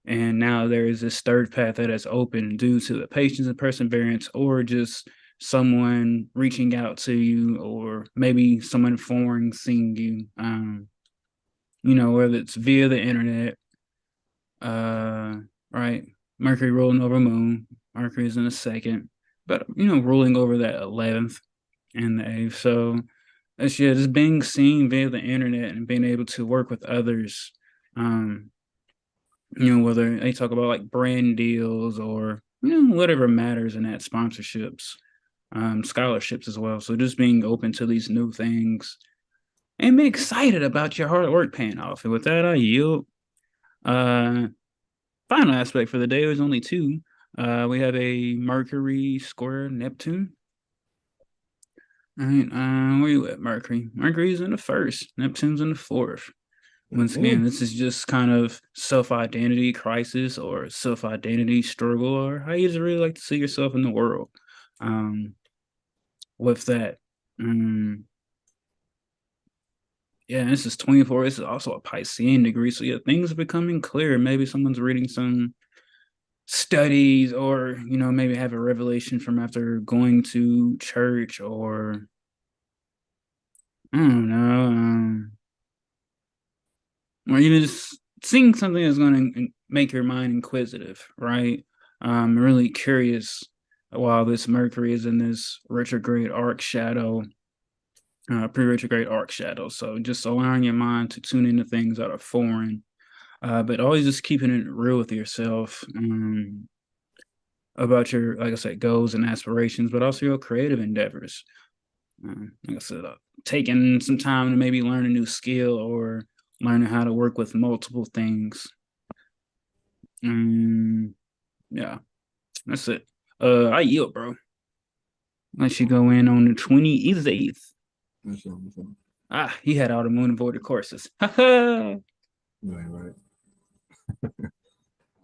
and now there is this third path that is open due to the patience and perseverance, or just someone reaching out to you, or maybe someone foreign seeing you. Whether it's via the internet, uh, right? Mercury ruling over Moon. Mercury is in the second, but ruling over that 11th and the 8th. So That's yeah, just being seen via the internet and being able to work with others. Um, whether they talk about like brand deals or whatever matters in that sponsorships, scholarships as well. So just being open to these new things and be excited about your hard work paying off. And with that, I yield. Uh, Final aspect for the day was only two. We have a Mercury square Neptune. All right, where you at, Mercury? Mercury's in the first, Neptune's in the fourth. Once again, this is just kind of self-identity crisis or self-identity struggle, or how you just really like to see yourself in the world. Um, with that, yeah, this is 24. This is also a Piscean degree, so yeah, things are becoming clear. Maybe someone's reading some studies, or maybe have a revelation from after going to church, or I don't know. Or even just seeing something that's going to make your mind inquisitive, right? Really curious while this Mercury is in this retrograde arc shadow, pre-retrograde arc shadow. So just allowing your mind to tune into things that are foreign, but always just keeping it real with yourself, about your, like I said, goals and aspirations, but also your creative endeavors. Like I said, taking some time to maybe learn a new skill or learning how to work with multiple things. Yeah, that's it. I yield, bro. Let you go in on the 28th. Ah, he had all the moon avoided courses. Right, right.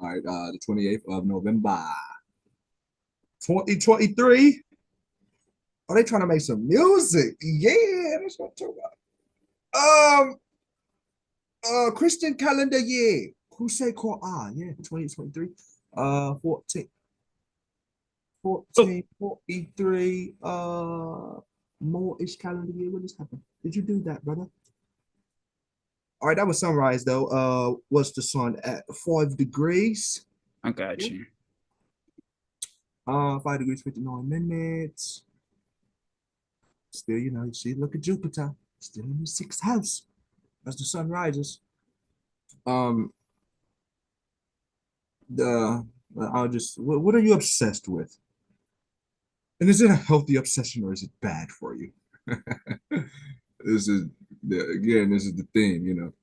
All right, the 28th of November, 2023. Oh, they trying to make some music. Yeah, that's what I'm talking about. Christian calendar year. Who say call yeah, 2023. 14, Oh, 43. More-ish calendar year. What just happened? Did you do that, brother? All right, that was sunrise though. What's the sun at 5 degrees? I got you. 5 degrees, 59 minutes. Still, you see, look at Jupiter, still in the sixth house as the sun rises. Um, the I'll just what are you obsessed with? And is it a healthy obsession or is it bad for you? This is again, this is the thing,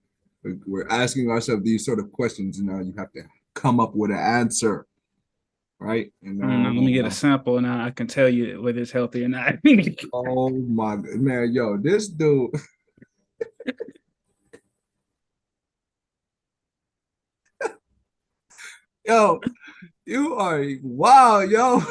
We're asking ourselves these sort of questions, and now you have to come up with an answer, right? And I don't know. Let me get a sample, and I can tell you whether it's healthy or not. oh my man, yo, this dude. Yo, you are wow, yo.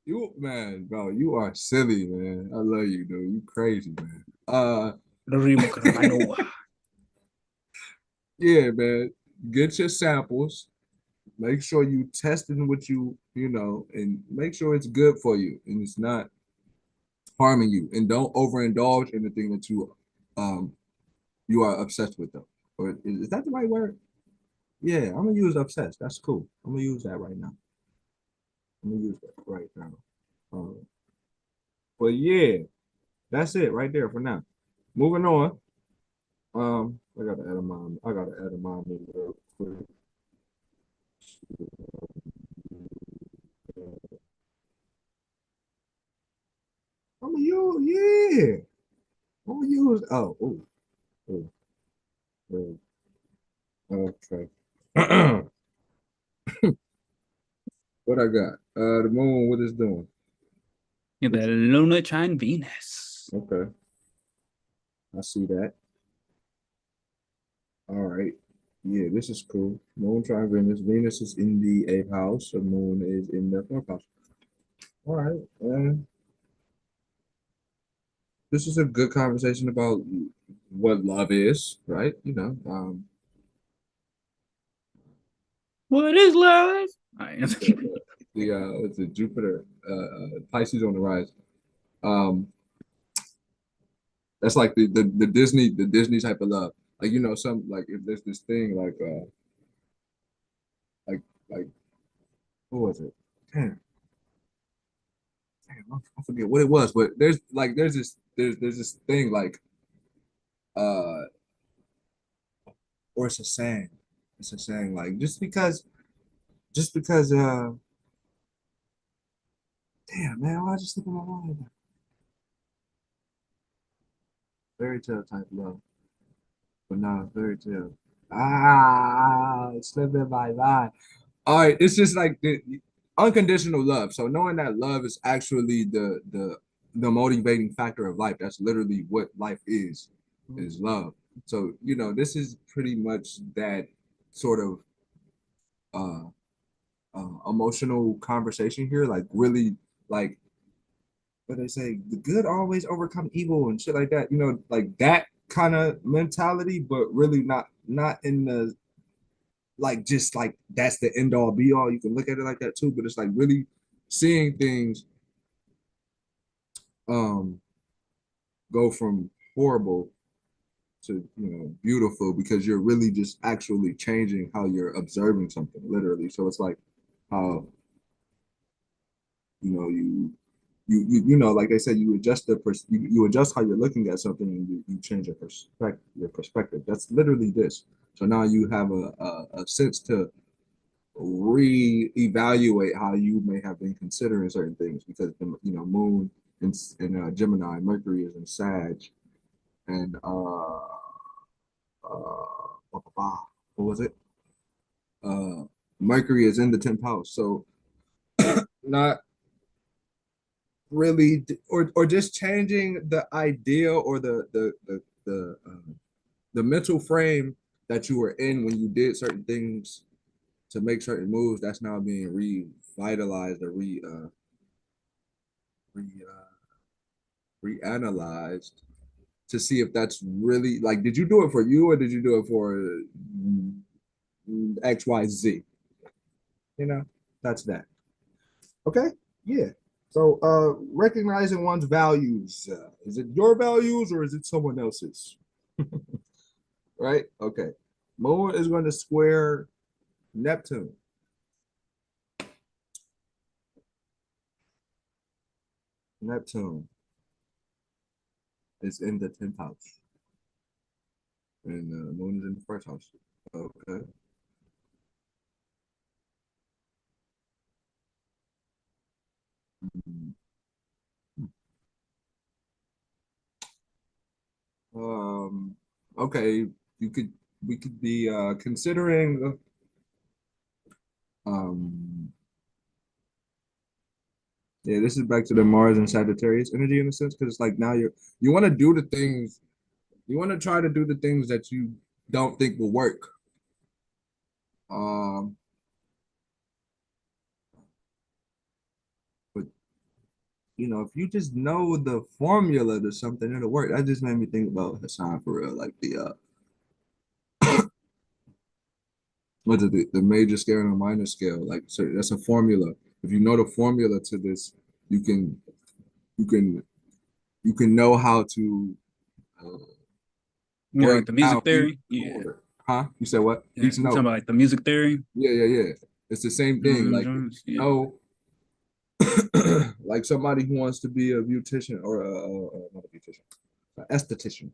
Yo, man, bro, you are silly, man. I love you, dude. You crazy, man. Yeah, man. Get your samples. Make sure you testing what and make sure it's good for you and it's not harming you. And don't overindulge in the thing that um you are obsessed with though. Or is that the right word? Yeah, I'm gonna use obsessed. That's cool. I'm gonna use that right now. I'm gonna use that right now. But yeah, that's it right there for now. Moving on. I gotta add a mom real quick. I'm gonna use, yeah. I'm gonna use, oh, oh, okay. What I got? The moon, what is doing? The lunar trine Venus. Okay, I see that. All right. Yeah, this is cool. Moon trine Venus. Venus is in the eighth house. The moon is in the fourth house. All right. This is a good conversation about what love is, right? What is love? It's a Jupiter, Pisces on the rise. Um, that's like the Disney type of love. Like some like if there's this thing like like what was it? Damn, I forget what it was, but there's this thing like uh or it's a saying. It's a saying like just because damn man, why just look at my mind? Fairy tale type love. But no, fairy tale. It's slipping my mind. All right, it's just like the unconditional love. So knowing that love is actually the motivating factor of life. That's literally what life is love. So this is pretty much that sort of uh, emotional conversation here. Like really, like what they say, the good always overcome evil and shit like that. Like that kind of mentality, but really not in the like just like that's the end all be all. You can look at it like that too, but it's like really seeing things um go from horrible to beautiful because you're really just actually changing how you're observing something literally. So it's like how like they said, you adjust you adjust how you're looking at something and you change your perspective. That's literally this. So now you have a sense to re-evaluate how you may have been considering certain things because the moon in Gemini, Mercury is in Sag, and what was it? Uh, Mercury is in the 10th house, so not really, or just changing the idea or the mental frame that you were in when you did certain things to make certain moves. That's now being revitalized or re reanalyzed to see if that's really like, did you do it for you or did you do it for XYZ? That's that. Okay. Yeah. So recognizing one's values. Is it your values or is it someone else's? Right? Okay. Moon is going to square Neptune. Neptune is in the 10th house. And Moon is in the first house. Okay. Um, okay, you could we could be considering um yeah, this is back to the Mars and Sagittarius energy in a sense, because it's like now you want to do the things, you want to try to do the things that you don't think will work. Um, but if you just know the formula to something, it'll work. That just made me think about Hasan for real, like what is it, the major scale and the minor scale. Like, so that's a formula. If you know the formula to this, you can you can you can know how to uh, Yeah, like break the down music each theory. Yeah. chord. Huh? You said what? Yeah. Each You talking note. about like the music theory? Yeah, yeah, yeah. It's the same thing. Like if you Yeah. know, like somebody who wants to be a beautician or not a beautician, an esthetician,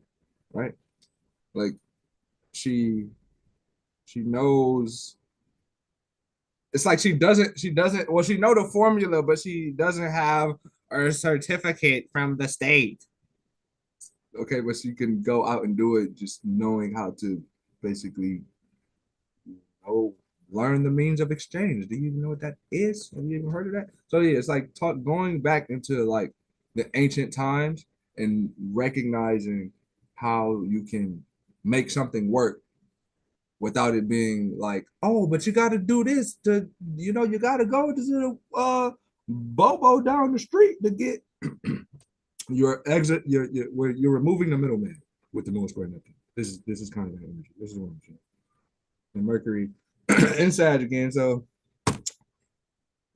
right? Like she she knows. It's like she doesn't well, she know the formula, but she doesn't have a certificate from the state. Okay, but she can go out and do it just knowing how to basically learn the means of exchange. Do you even know what that is? Have you even heard of that? So yeah, it's like going back into like the ancient times and recognizing how you can make something work without it being like, oh, but you got to do this to, you got to go to the Bobo down the street to get your exit. You're removing the middleman with the moon square Neptune. This is kind of the energy. This is what I'm saying. And Mercury inside again. So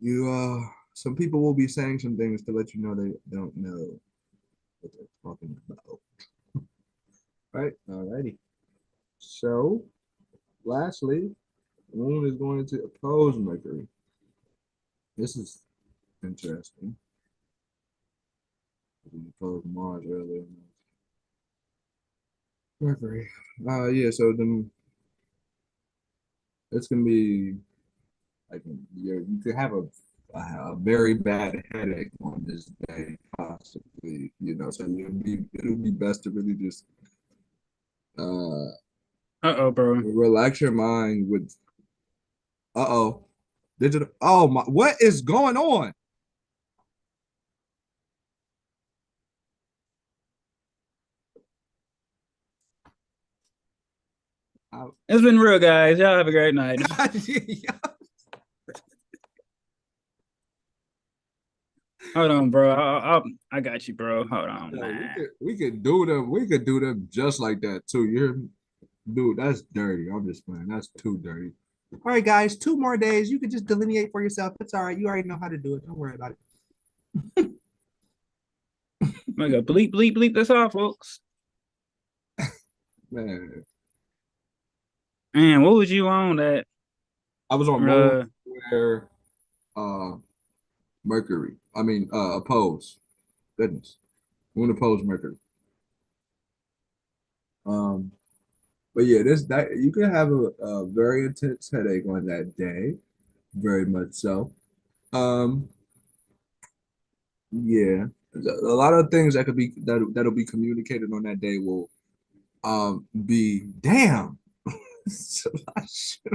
you some people will be saying some things to let you know they don't know what they're talking about. Right? Alrighty. So lastly, the moon is going to oppose Mercury. This is interesting. We proposed Mars earlier. Mercury. Yeah. So then it's gonna be like you could have a very bad headache on this day, possibly. So it'll be best to really just uh Uh-oh, bro. relax your mind with uh-oh digital. Oh my, what is going on? I, It's been real, guys. Y'all have a great night. Hold on, bro. I got you, bro. Hold on, Yo, we man. could we could do them. We could do them just like that too. Dude, that's dirty. I'm just playing. That's too dirty. All right, guys, 2 more days. You can just delineate for yourself. It's all right. You already know how to do it. Don't worry about I'm gonna go bleep, bleep, bleep this off, folks. it. Man, Man, what was you on that? I was on Moon Uh, where uh Mercury. I mean oppose. Goodness. Moon oppose Mercury. Um, but yeah, this that you could have a very intense headache on that day. Very much so. Um, yeah. A lot of things that'll be communicated on that day will be damn. So I should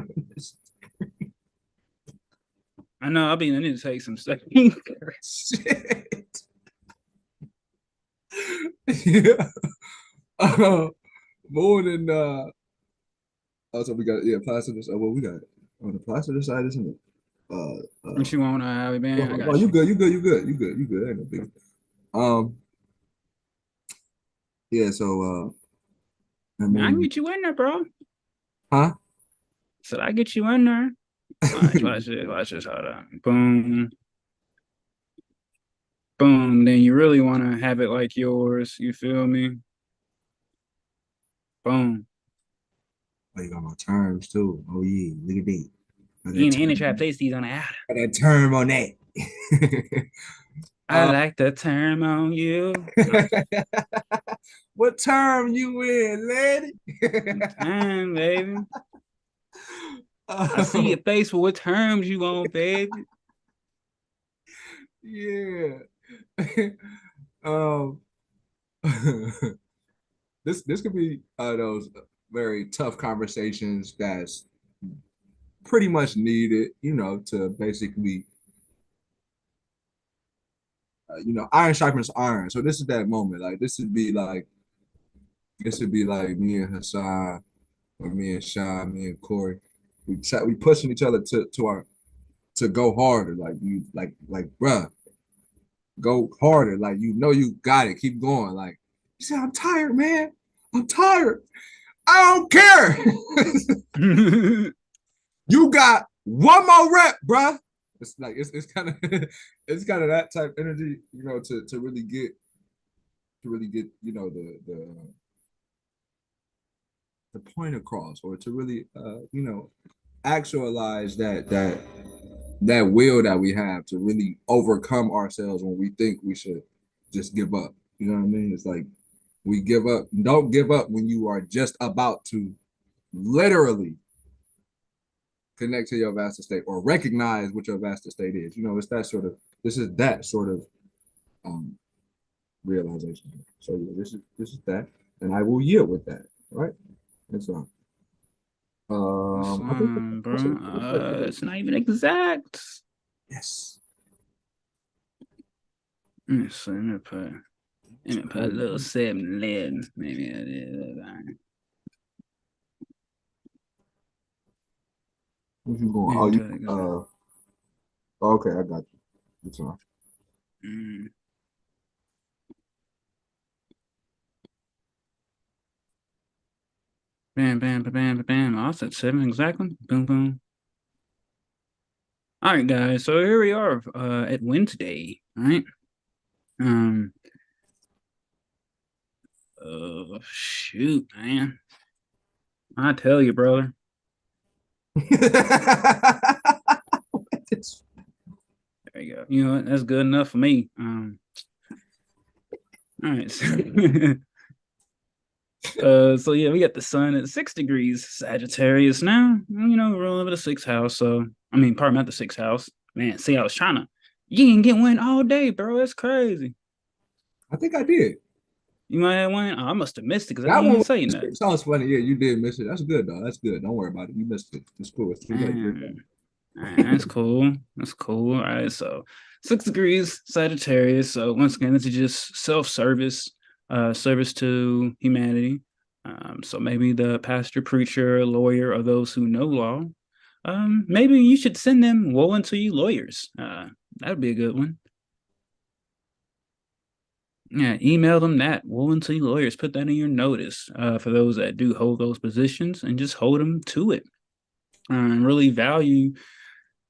I know. I need to take some stuff. shit. Yeah. More than also we got Placidus. Well we got on the Placidus side, isn't it? What you want, man? I No, got you you. good, you good, you good, you good, you good. Ain't no big. Um, yeah. So and Man, I can then get you in there, bro. huh? Should I get you in there? Watch this. Watch this. Hold on. Boom. Boom. Then you really want to have it like yours. You feel me? Boom. Oh, you got my terms too. Oh yeah, look at that. Got that In the try to term, place these on the out. got that term on that. I uh, like the term on you. what term you in, lady? Time, baby. I see uh, your face for what terms you want, baby. yeah. um, this could be those very tough conversations that's pretty much needed, to basically, iron sharpens iron. So this is that moment. Like this would be like me and Hasan, or me and Sean, me and Corey. We pushing each other to go harder. Like bruh, go harder. Like you got it. Keep going. Like you said, I'm tired, man. I'm tired. I don't care. You got one more rep, bruh. It's like it's kind of it's kind of that type energy, to really get the point across, or to really actualize that will that we have to really overcome ourselves when we think we should just give up. You know what I mean? It's like we give up. Don't give up when you are just about to literally connect to your vaster state or recognize what your vaster state is. It's that sort of um realization. So yeah, this is that, and I will yield with that. All right. And so I think that's Bro. It's not even exact. yes. Let me put a little 7-11. Maybe it is. Where you going? Let Oh, me you do it. okay, I got you. It's on. Mm. Bam, bam, bam, bam, bam. I said 7 exactly. Boom, boom. All right, guys. So here we are at Wednesday. All right. Um. Shoot, man. I tell you, brother. There you go. You know, that's good enough for me. All right. So yeah, we got the sun at 6 degrees Sagittarius now. You know, ruling over the sixth house. So I mean, pardon, not the sixth house. Man, see, I was trying to. You didn't get one all day, bro. That's crazy. I think I did. You might have one. Oh, I must have missed it because I That didn't even one say nothing. sounds funny. Yeah, you did miss it. That's good though. That's good. Don't worry about it. You missed it. It's cool. It's too late. That's cool. That's cool. All right. So 6 degrees Sagittarius. So once again, this is just self-service, service to humanity. So maybe the pastor, preacher, lawyer, or those who know law. Maybe you should send them woe unto you lawyers. That'd be a good one. Yeah, email them that woe unto you lawyers. Put that in your notice for those that do hold those positions, and just hold them to it. And really value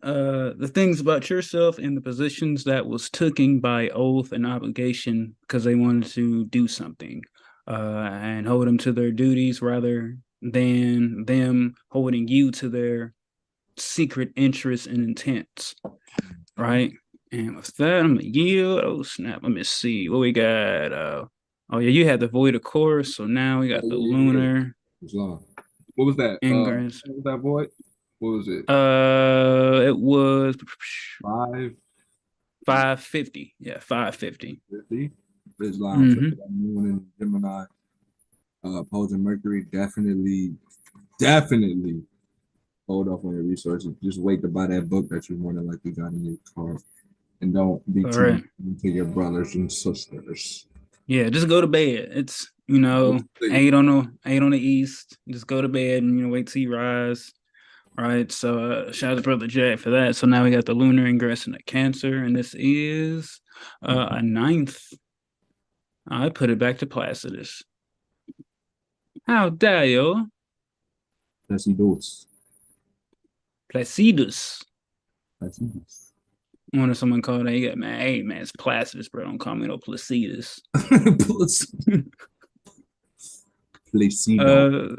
the things about yourself and the positions that was taken by oath and obligation because they wanted to do something, and hold them to their duties rather than them holding you to their secret interests and intents, right? And with that, I'm gonna yield. Oh snap! Let me see what we got. Oh yeah, you had the void of course, so now we got the Yeah. lunar It's long. What was that? ingress. What was that void? What was it? It was Five 550. Yeah, 550. 50. Islam. So Mm-hmm. that moon in Gemini, opposing Mercury, definitely hold off on your resources. Just wait to buy that book that you more than likely got in your car, and don't be All too right. into your brothers and sisters. Yeah, just go to bed. It's See. 8 on the east. Just go to bed and wait till you rise. All right. So shout out to Brother Jack for that. So now we got the lunar ingress into Cancer, and this is a ninth. I put it back to Placidus. How dare you? That's dos. Placidus. Placidus. When someone called that, you got man, hey man, it's Placidus, bro. Don't call me no Placidus. Placido. Uh,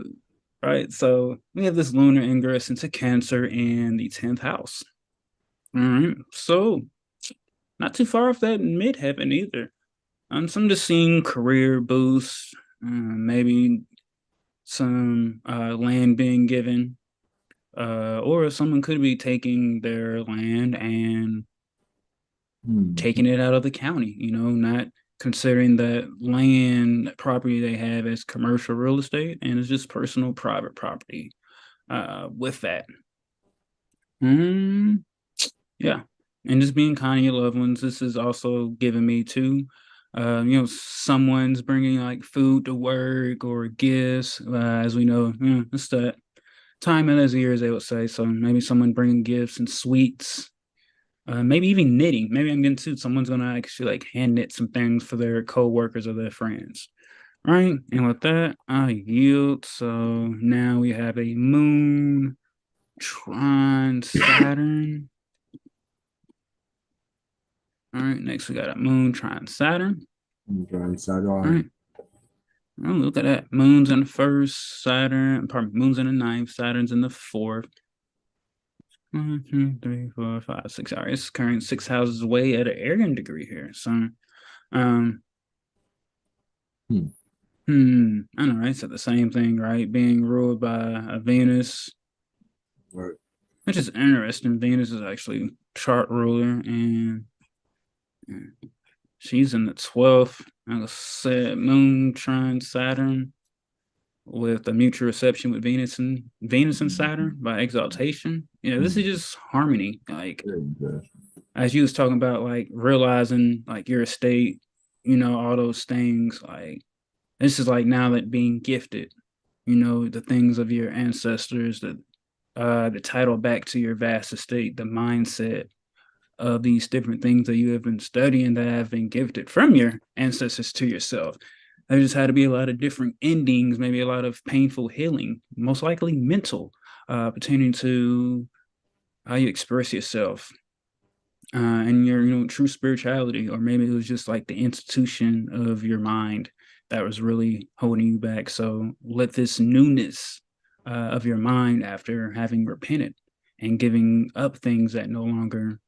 right. So we have this lunar ingress into Cancer in the 10th house. All right. So not too far off that midheaven either. So I'm just seeing career boosts, maybe some land being given, or someone could be taking their land and taking it out of the county, not considering that land property they have as commercial real estate and it's just personal private property with that. Mm, yeah. And just being kind to your loved ones. This is also giving me too. Someone's bringing like food to work or gifts. As we know, it's that time of those years, they would say. So maybe someone bringing gifts and sweets. Maybe even knitting. Maybe I'm getting to someone's gonna actually like hand knit some things for their co-workers or their friends. Right. And with that, I yield. So now we have a moon trine Saturn. All right, next we got a moon trine Saturn. All right. Oh, look at that. Moon's in the first, Saturn, pardon, moon's in the ninth, Saturn's in the fourth. 1, 2, 3, 4, 5, 6. All right, it's current 6 houses away at an Aryan degree here. So, um, I know, right? So the same thing, right? Being ruled by a Venus, Right. which is interesting. Venus is actually chart ruler, and she's in the 12th. Like I said, Moon trine Saturn with a mutual reception with Venus and Saturn by exaltation. This is just harmony. Like as you was talking about, like realizing like your estate, all those things. Like this is like now that being gifted, the things of your ancestors, the title back to your vast estate, the mindset of these different things that you have been studying that have been gifted from your ancestors to yourself. There just had to be a lot of different endings, maybe a lot of painful healing, most likely mental, pertaining to how you express yourself and your true spirituality, or maybe it was just like the institution of your mind that was really holding you back. So let this newness of your mind after having repented and giving up things that no longer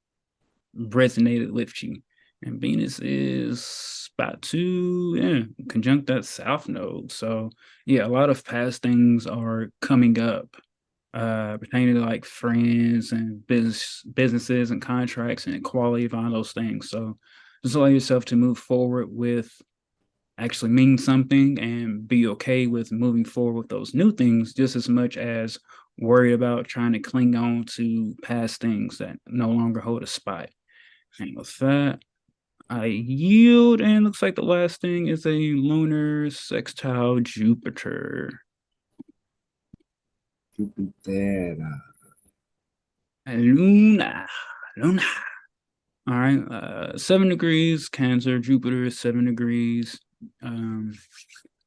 resonated with you. And Venus is about to conjunct that South Node. So yeah, a lot of past things are coming up pertaining to like friends and businesses and contracts and equality of all those things. So just allow yourself to move forward with actually mean something and be okay with moving forward with those new things just as much as worry about trying to cling on to past things that no longer hold a spot. And with that, I yield, and looks like the last thing is a lunar sextile Jupiter. Jupiter. Luna. Luna. All right. 7 degrees, Cancer, Jupiter, 7 degrees.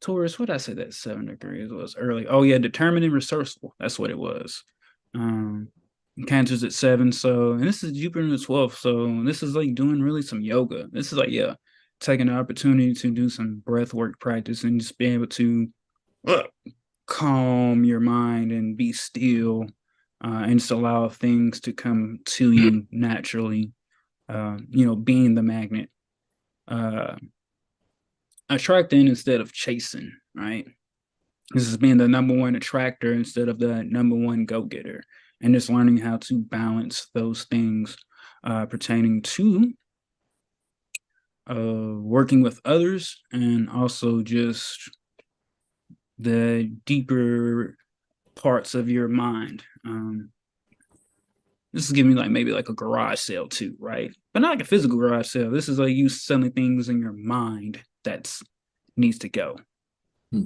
Taurus, what did I say that 7 degrees was early? Oh, yeah, determined and resourceful. That's what it was. Cancer's at 7. So, and this is Jupiter in the 12th. So, this is like doing really some yoga. This is like, yeah, taking the opportunity to do some breath work practice and just be able to calm your mind and be still and just allow things to come to you naturally. Being the magnet, attracting instead of chasing, right? This is being the number one attractor instead of the number one go-getter, and just learning how to balance those things pertaining to working with others and also just the deeper parts of your mind. This is giving me like maybe like a garage sale too, right? But not like a physical garage sale. This is like you selling things in your mind that's needs to go. Yeah,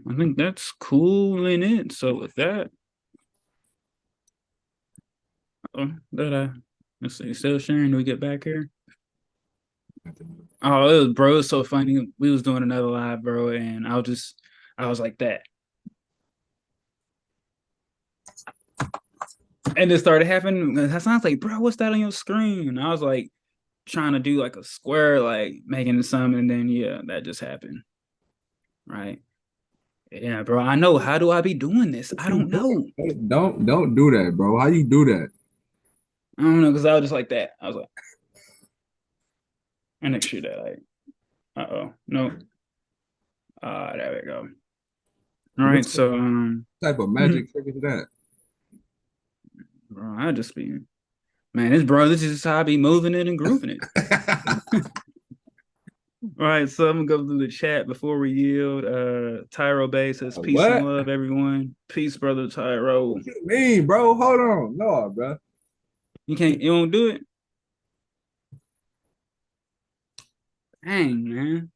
I think that's cool in it. So with that, let's see, still sharing. Do we get back here? Oh, bro, it was so funny. We was doing another live, bro, and I was like that. And it started happening. Hasan's like, bro, what's that on your screen? And I was like, trying to do like a square, like making something, and then yeah, that just happened. Right. Yeah, bro. I know. How do I be doing this? I don't know. Don't do that, bro. How you do that? I don't know, because I was just like that. I was like, and next year that like, no. There we go. All right, What so type of magic trick is that? bro, I just be man, this is how I be moving it and grooving it. All right, so I'm gonna go through the chat before we yield. Tyro Bay says peace and What? love, everyone. Peace, brother Tyro. What you mean, bro? Hold on. No, bro. You won't do it? Dang, man.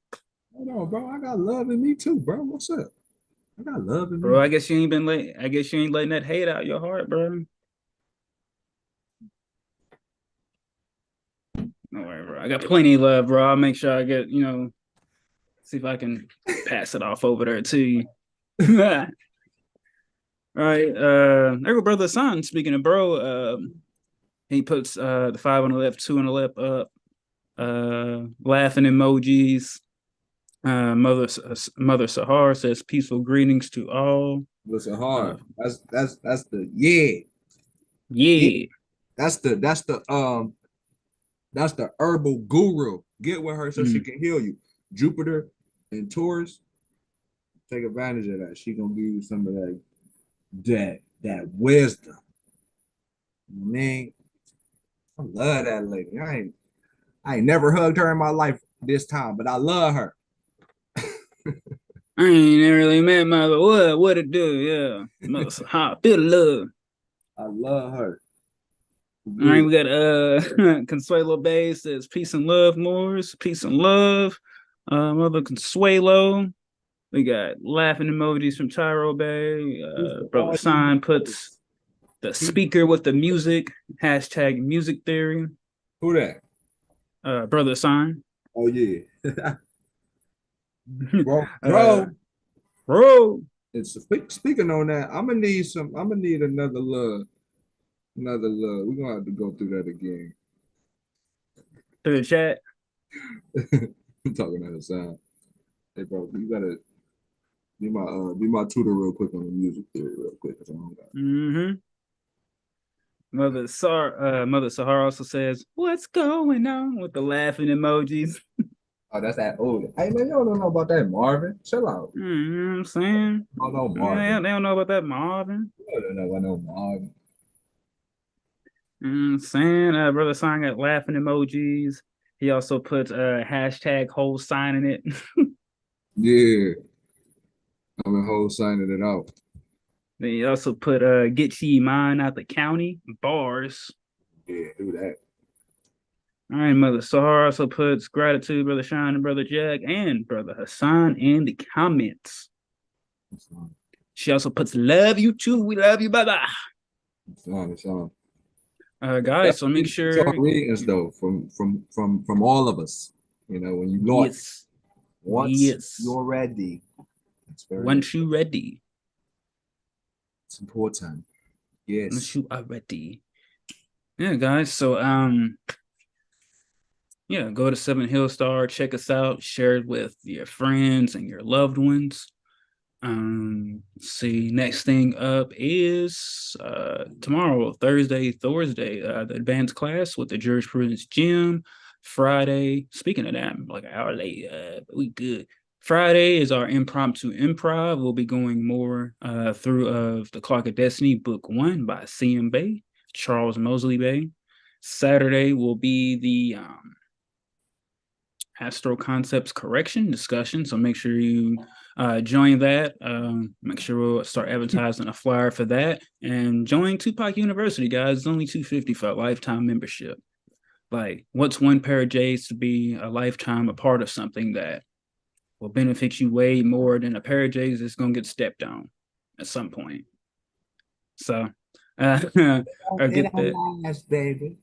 Hold on, bro. I got love in me too, bro. What's up? I got love in Bro, me. I guess you ain't letting that hate out your heart, bro. No worry, bro. I got plenty of love, bro. I'll make sure I get, see if I can pass it off over there to you. All right. There go brother Hasan. Speaking of bro, he puts the 5 on the left, 2 on the left up, laughing emojis. Mother Sahar says peaceful greetings to all. Listen hard. That's the yeah. Yeah. Yeah. That's the herbal guru. Get with her so she Mm. can heal you. Jupiter and Taurus, take advantage of that. She gonna give you some of that wisdom. Man, I love that lady. I ain't never hugged her in my life this time, but I love her. I ain't never really met mother. What it do? Yeah. Mother Sahar. Feel the love. I love her. All right, Yeah. we got Consuelo Bay says peace and love, Moors. Peace and love. Mother Consuelo. We got laughing emojis from Tyro Bay. Brother All you Sign puts the speaker with the music, hashtag music theory. Who that? Brother Sign. Oh yeah. bro, uh, bro. bro. It's speaking on that. I'm gonna need another love. Another love. We're gonna have to go through that again. To the chat. I'm talking out of sound. Hey bro, you gotta be my tutor real quick on the music theory real quick. Mm-hmm. Mother Sahar also says, "What's going on?" with the laughing emojis. Oh, that's that old. Hey man, you don't know about that Marvin. Chill out. You know what I'm saying? Oh no, Yeah, Marvin. they don't know about that Marvin. You don't know about no Marvin. You know what I'm saying? Brother Sign got laughing emojis. He also put hashtag whole sign in it. Yeah, I'm in whole signing it out. Then he also put get ye mine out the county bars. Yeah, do that. All right, Mother Sahar also puts gratitude, Brother Shine and Brother Jag and Brother Hasan in the comments. It's on. She also puts love you too. We love you. Bye bye. It's on. It's on. Guys, so make Definitely get sure. your readings though from all of us. You know, when you launch, Yes. once Yes. you're ready, it's very Once you ready. it's important. Once Yes. you are ready. Yeah, guys. So yeah, go to Seven Hill Star, check us out, share it with your friends and your loved ones. See, next thing up is tomorrow, Thursday, the advanced class with the jurisprudence gym. Friday, speaking of that, I'm like an hour late, but we good. Friday is our impromptu improv. We'll be going more through of The Clock of Destiny, Book One by C.M. Bay, Charles Mosley Bay. Saturday will be the Astro Concepts correction discussion. So make sure you join that. Make sure we'll start advertising a flyer for that. And join Tupac University, guys. It's only $250 for a lifetime membership. Like, what's one pair of J's to be a lifetime a part of something that will benefit you way more than a pair of J's that's gonna get stepped on at some point. So or It get that. don't last, baby.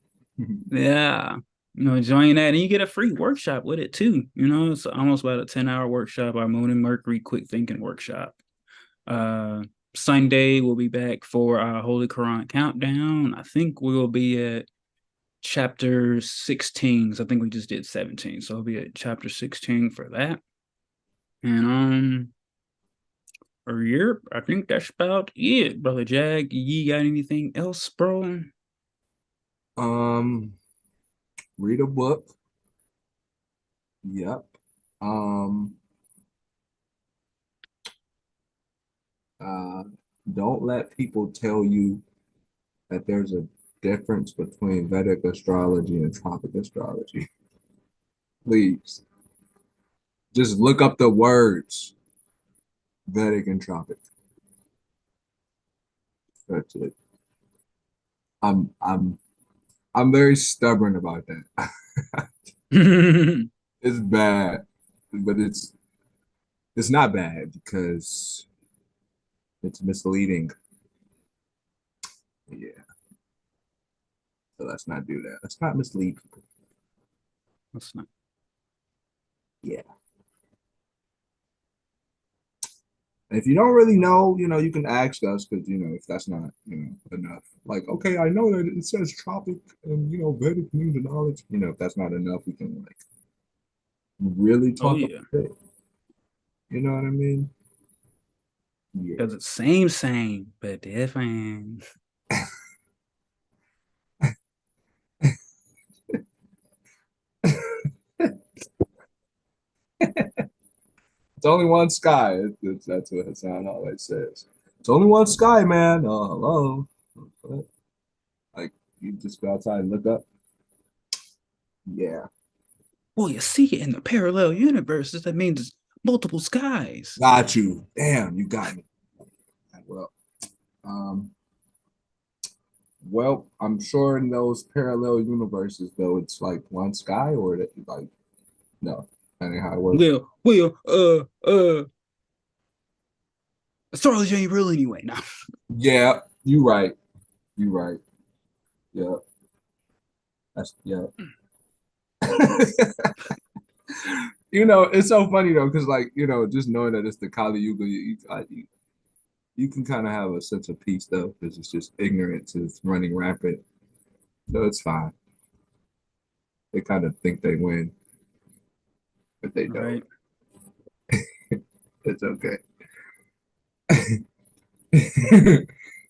Yeah. Join that and you get a free workshop with it too. It's almost about a 10-hour workshop, our Moon and Mercury Quick Thinking workshop. Uh Sunday we'll be back for our Holy Quran countdown. I think we'll be at chapter 16. I think we just did 17. So we'll be at chapter 16 for that. And or Europe, I think that's about it, Brother Jag. You got anything else, bro? Um, read a book. Yep. Um, uh, don't let people tell you that there's a difference between Vedic astrology and tropic astrology. Please, just look up the words Vedic and tropic. That's it. I'm I'm very stubborn about that. It's bad, but it's not bad because it's misleading. Yeah, so let's not do that. Let's not mislead people. That's not. Yeah. And if you don't really know, you can ask us because if that's not enough. Like, okay, I know that it says tropic and Vedic means knowledge. If that's not enough, we can like really Oh talk yeah. about it. You know what I mean? Yeah. Because it's same, but different. It's only one sky. That's what Hasan always says. It's only one sky, man. Oh, hello. Like, you just go outside and look up. Yeah. Well, you see it in the parallel universes. That means it's multiple skies. Got you. Damn, you got me. Well, um, I'm sure in those parallel universes, though, it's like one sky, or that like no, that ain't how it works. Astrology ain't real anyway. No. Yeah, you right. You right. Yeah, that's yeah. It's so funny though, because like just knowing that it's the Kali Yuga, you can kind of have a sense of peace though, because it's just ignorance is running rampant. So it's fine. They kind of think they win, but they don't. Right. It's okay.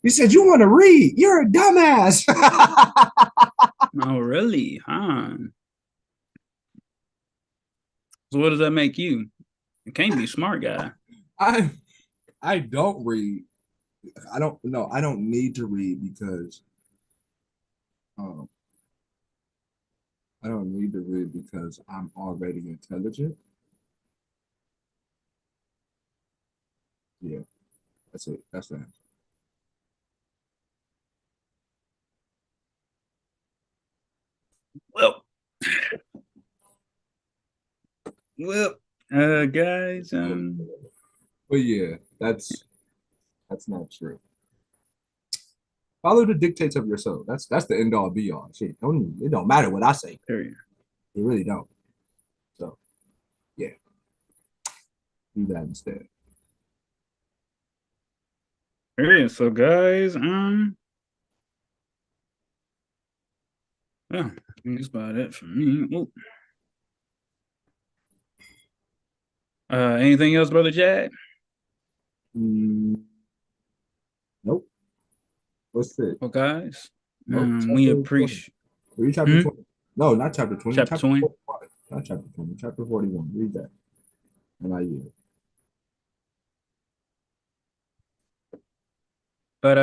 You said you want to read. You're a dumbass. Oh, really? Huh? So what does that make you? You can't be smart guy. I I don't read. I don't no, I don't need to read because um I don't need to read because I'm already intelligent. Yeah, that's it. That's the answer. Well, well, guys, But yeah, that's not true. Follow the dictates of your soul. That's the end all be all. Shit, it don't matter what I say. period. It really don't. So yeah, do that instead. Period. So, guys, yeah, that's about it for me. Oh. Anything else, brother Jag? Mm, nope. What's it? Well, guys, Nope. we Chapter 20. appreciate Read chapter 20. No, not chapter 20. chapter Chapter 20. 41. Not chapter 20. Chapter 41. Read that. And I yield. But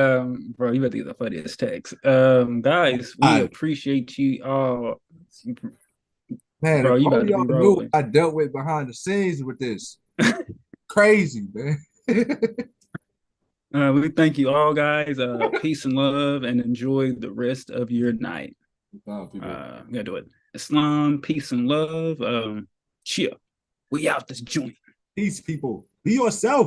bro, you better get the funniest text. Guys, we I, appreciate you all. man, if Bro, you about only to y'all be knew what rolling. I dealt with behind the scenes with this. Crazy, man. We thank you all, guys. Peace and love, and enjoy the rest of your night. We gotta do it. Islam, peace and love. Cheer. We out this joint. Peace, people. Be yourself.